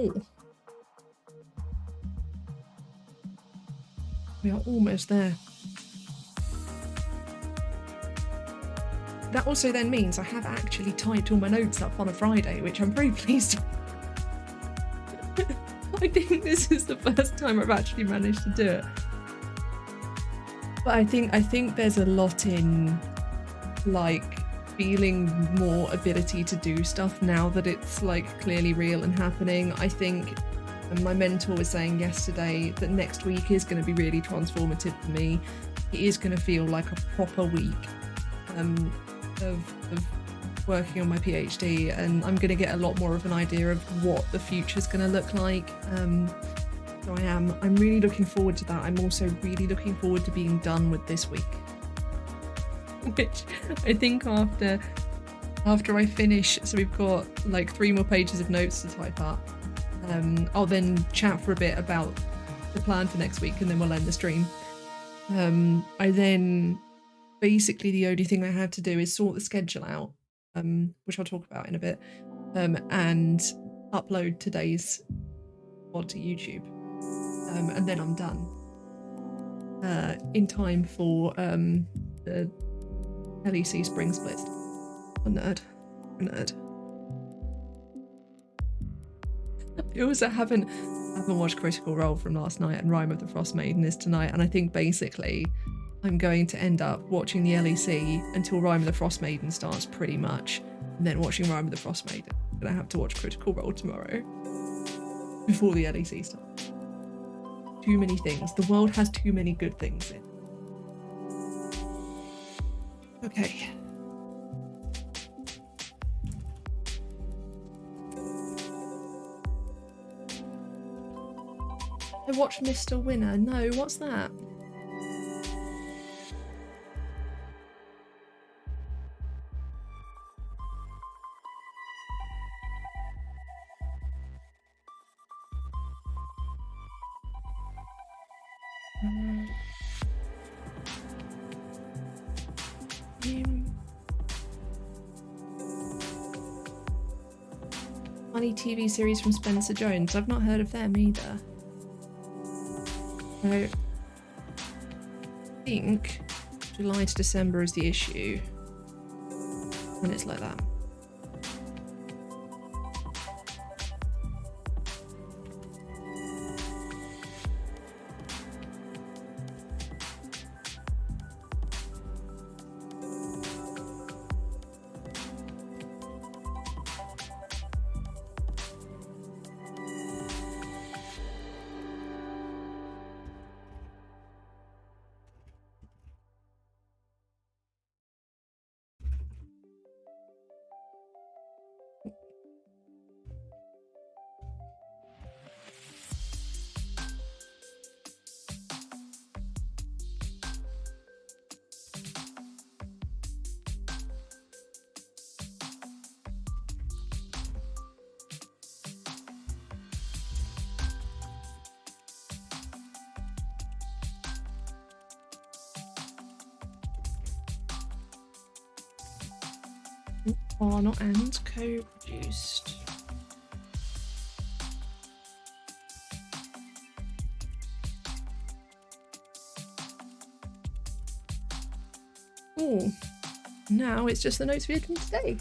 Oh. We are almost there. That also then means I have actually typed all my notes up on a Friday, which I'm very pleased with. I think this is the first time I've actually managed to do it. But I think there's a lot in, like, feeling more ability to do stuff now that it's, like, clearly real and happening. I think my mentor was saying yesterday that next week is going to be really transformative for me. It is going to feel like a proper week of working on my PhD, and I'm going to get a lot more of an idea of what the future's going to look like. So I'm really looking forward to that. I'm also really looking forward to being done with this week, which I think after I finish, so we've got like 3 more pages of notes to type up. I'll then chat for a bit about the plan for next week, and then we'll end the stream. I then basically the only thing I have to do is sort the schedule out, which I'll talk about in a bit, and upload today's pod to YouTube, and then I'm done in time for the LEC spring split. A nerd. I also haven't watched Critical Role from last night, and Rime of the Frost Maiden is tonight, and I think basically I'm going to end up watching the LEC until Rime of the Frost Maiden starts, pretty much, and then watching Rime of the Frost Maiden. I'm gonna have to watch Critical Role tomorrow before the LEC starts. Too many things. The world has too many good things in. Okay. I watched Mr. Winner. No, what's that? Funny TV series from Spencer Jones. I've not heard of them either. So, I think July to December is the issue, and it's like that. not and co-produced. Oh, now it's just the notes we written today.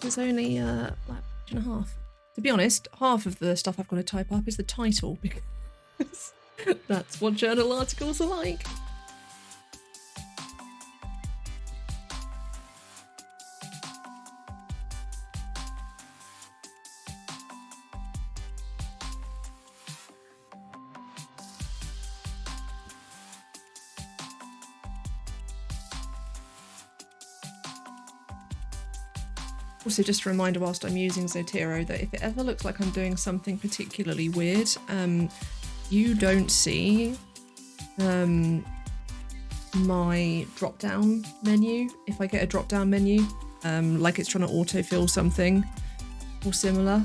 It's only like a page and a half. To be honest, half of the stuff I've got to type up is the title because that's what journal articles are like. Also, just a reminder whilst I'm using Zotero that if it ever looks like I'm doing something particularly weird, you don't see my drop-down menu. If I get a drop-down menu, like it's trying to autofill something or similar.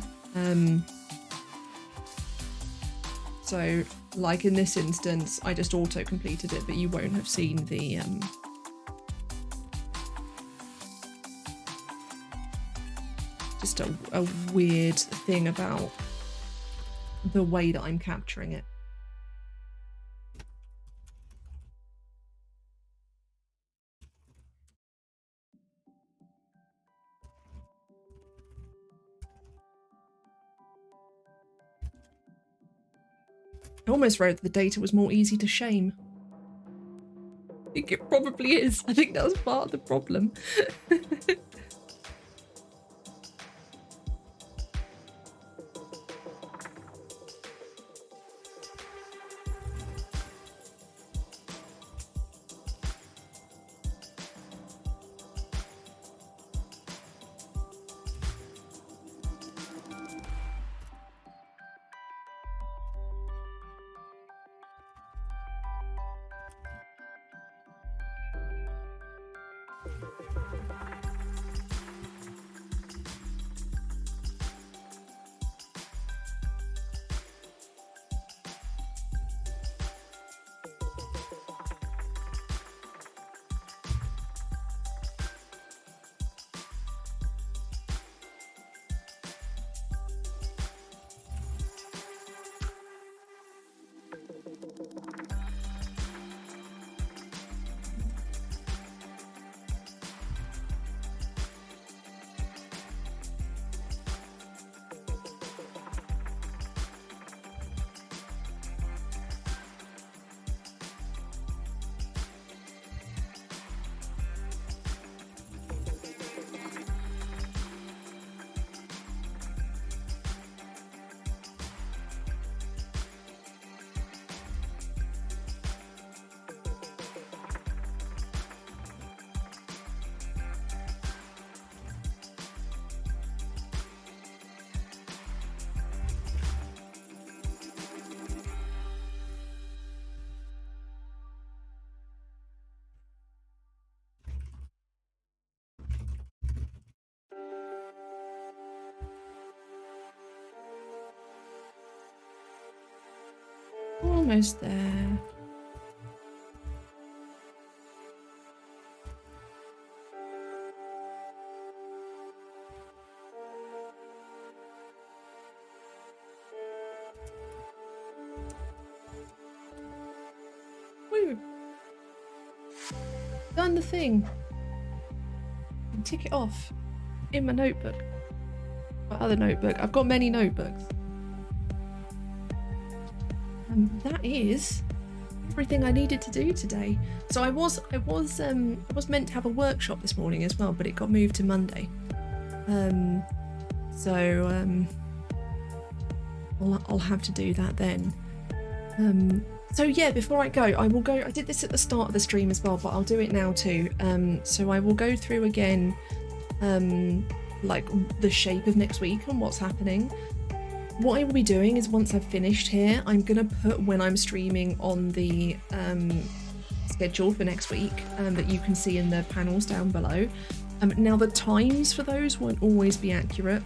So, like in this instance, I just auto-completed it, but you won't have seen the just a weird thing about the way that I'm capturing it. I almost wrote that the data was more easy to shame. I think it probably is. I think that's part of the problem. Almost there. Woo! Done the thing. And tick it off in my notebook. My other notebook. I've got many notebooks. And that is everything I needed to do today. So I was meant to have a workshop this morning as well, but it got moved to Monday. I'll have to do that then. So yeah, before I go, I did this at the start of the stream as well, but I'll do it now too. So I will go through again, like the shape of next week and what's happening. What I will be doing is once I've finished here, I'm gonna put when I'm streaming on the schedule for next week that you can see in the panels down below. Now the times for those won't always be accurate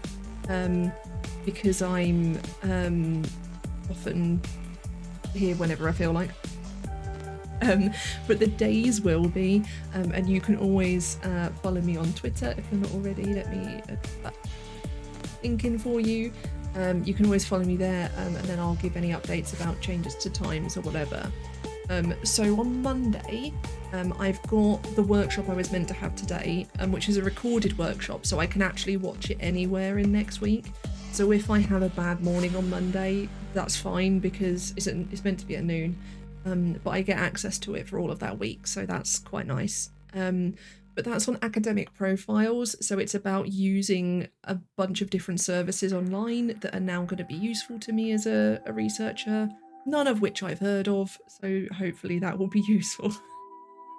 because I'm often here whenever I feel like. but the days will be, and you can always follow me on Twitter if you're not already. Let me put that link in for you. You can always follow me there, and then I'll give any updates about changes to times or whatever. So on Monday, I've got the workshop I was meant to have today, which is a recorded workshop, so I can actually watch it anywhere in next week. So if I have a bad morning on Monday, that's fine because it's meant to be at noon, but I get access to it for all of that week, so that's quite nice. But that's on academic profiles, so it's about using a bunch of different services online that are now going to be useful to me as a researcher, none of which I've heard of, so hopefully that will be useful.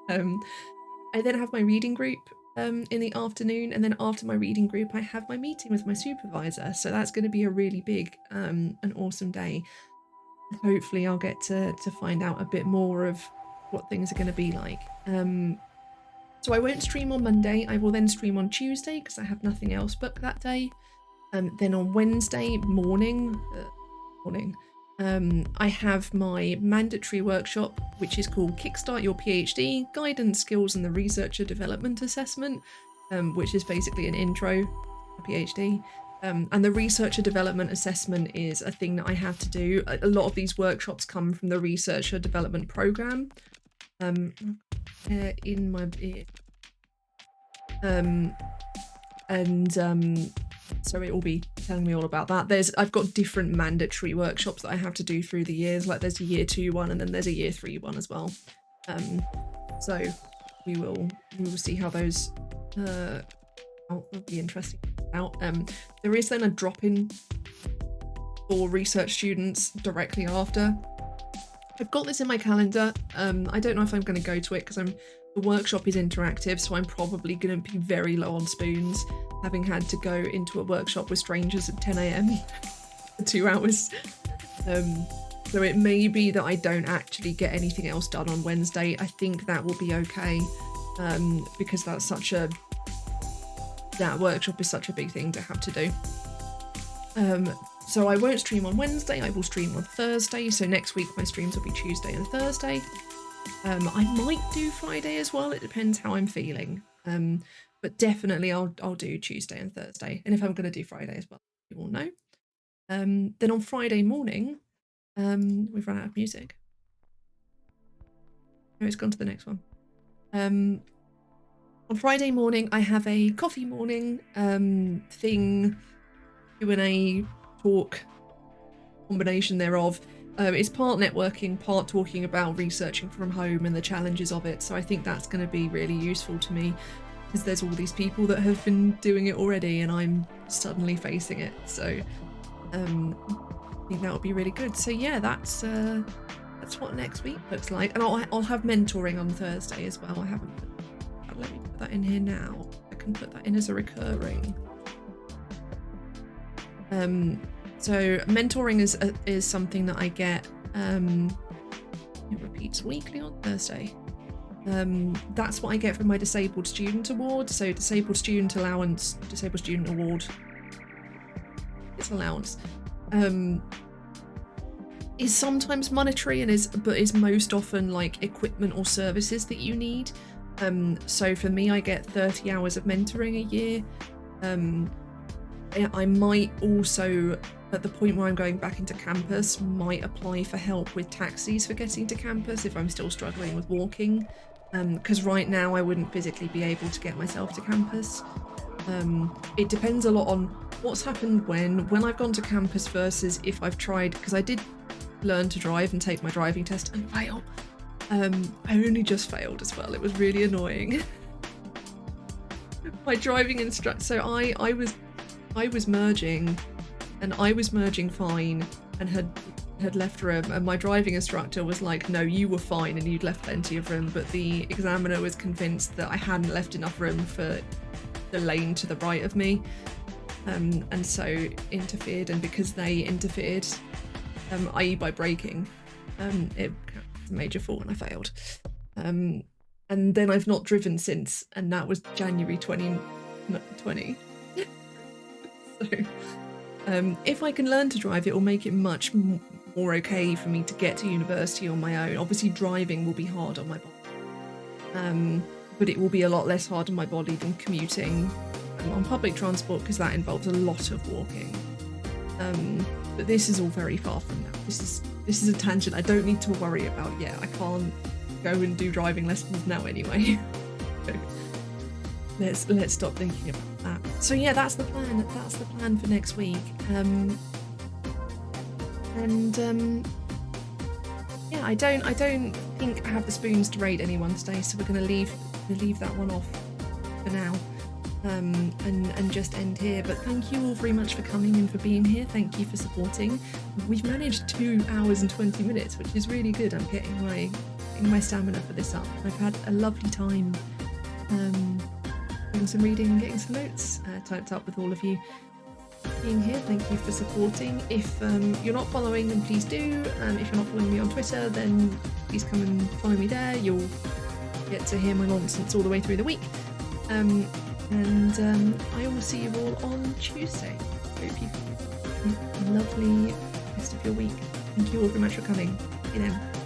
I then have my reading group in the afternoon, and then after my reading group I have my meeting with my supervisor, so that's going to be a really big and awesome day. Hopefully I'll get to find out a bit more of what things are going to be like. So I won't stream on Monday. I will then stream on Tuesday because I have nothing else booked that day. Then on Wednesday morning, I have my mandatory workshop, which is called Kickstart Your PhD, Guidance, Skills and the Researcher Development Assessment, which is basically an intro to PhD. And the Researcher Development Assessment is a thing that I have to do. A lot of these workshops come from the Researcher Development Programme. In my ear. So it will be telling me all about that. I've got different mandatory workshops that I have to do through the years, like there's a year 2 one and then there's a year 3 one as well. So we will see how those will be interesting out. There is then a drop-in for research students directly after. I've got this in my calendar. I don't know if I'm going to go to it because the workshop is interactive, so I'm probably going to be very low on spoons, having had to go into a workshop with strangers at 10 a.m. for 2 hours. So it may be that I don't actually get anything else done on Wednesday. I think that will be okay, because that workshop is such a big thing to have to do. So I won't stream on Wednesday, I will stream on Thursday, so next week my streams will be Tuesday and Thursday. I might do Friday as well, it depends how I'm feeling, but definitely I'll do Tuesday and Thursday, and if I'm going to do Friday as well, you all know. Then on Friday morning, we've run out of music. No, it's gone to the next one. On Friday morning I have a coffee morning thing, Q&A, talk, combination thereof. It's part networking, part talking about researching from home and the challenges of it, so I think that's going to be really useful to me because there's all these people that have been doing it already and I'm suddenly facing it, so I think that would be really good. So yeah, that's what next week looks like, and I'll have mentoring on Thursday as well. I haven't let me put that in here now. I can put that in as a recurring. So mentoring is something that I get, it repeats weekly on Thursday. That's what I get from my Disabled Student Award. So Disabled Student Allowance, Disabled Student Award, it's allowance, is sometimes monetary but is most often like equipment or services that you need. So for me, I get 30 hours of mentoring a year. I might also, at the point where I'm going back into campus, might apply for help with taxis for getting to campus if I'm still struggling with walking, because right now I wouldn't physically be able to get myself to campus. It depends a lot on what's happened when I've gone to campus versus if I've tried, because I did learn to drive and take my driving test and fail. I only just failed as well. It was really annoying. My driving instructor, so I was merging, and I was merging fine and had left room, and my driving instructor was like, no, you were fine and you'd left plenty of room, but the examiner was convinced that I hadn't left enough room for the lane to the right of me, and so interfered, and because they interfered, i.e. by braking, it was a major fault and I failed. And then I've not driven since, and that was January 2020. So if I can learn to drive, it will make it much more okay for me to get to university on my own. Obviously, driving will be hard on my body, but it will be a lot less hard on my body than commuting on public transport, because that involves a lot of walking. But this is all very far from now. This is a tangent I don't need to worry about yet. I can't go and do driving lessons now anyway. Let's stop thinking about that. So yeah, that's the plan. That's the plan for next week. Yeah, I don't think I have the spoons to raid anyone today, so we're gonna leave that one off for now. And just end here. But thank you all very much for coming and for being here. Thank you for supporting. We've managed 2 hours and 20 minutes, which is really good. I'm getting my stamina for this up. I've had a lovely time doing some reading and getting some notes typed up with all of you being here. Thank you for supporting. If you're not following, then please do. If you're not following me on Twitter, then please come and follow me there. You'll get to hear my nonsense all the way through the week. And I will see you all on Tuesday. Hope you have a lovely rest of your week. Thank you all very much for coming. See you then.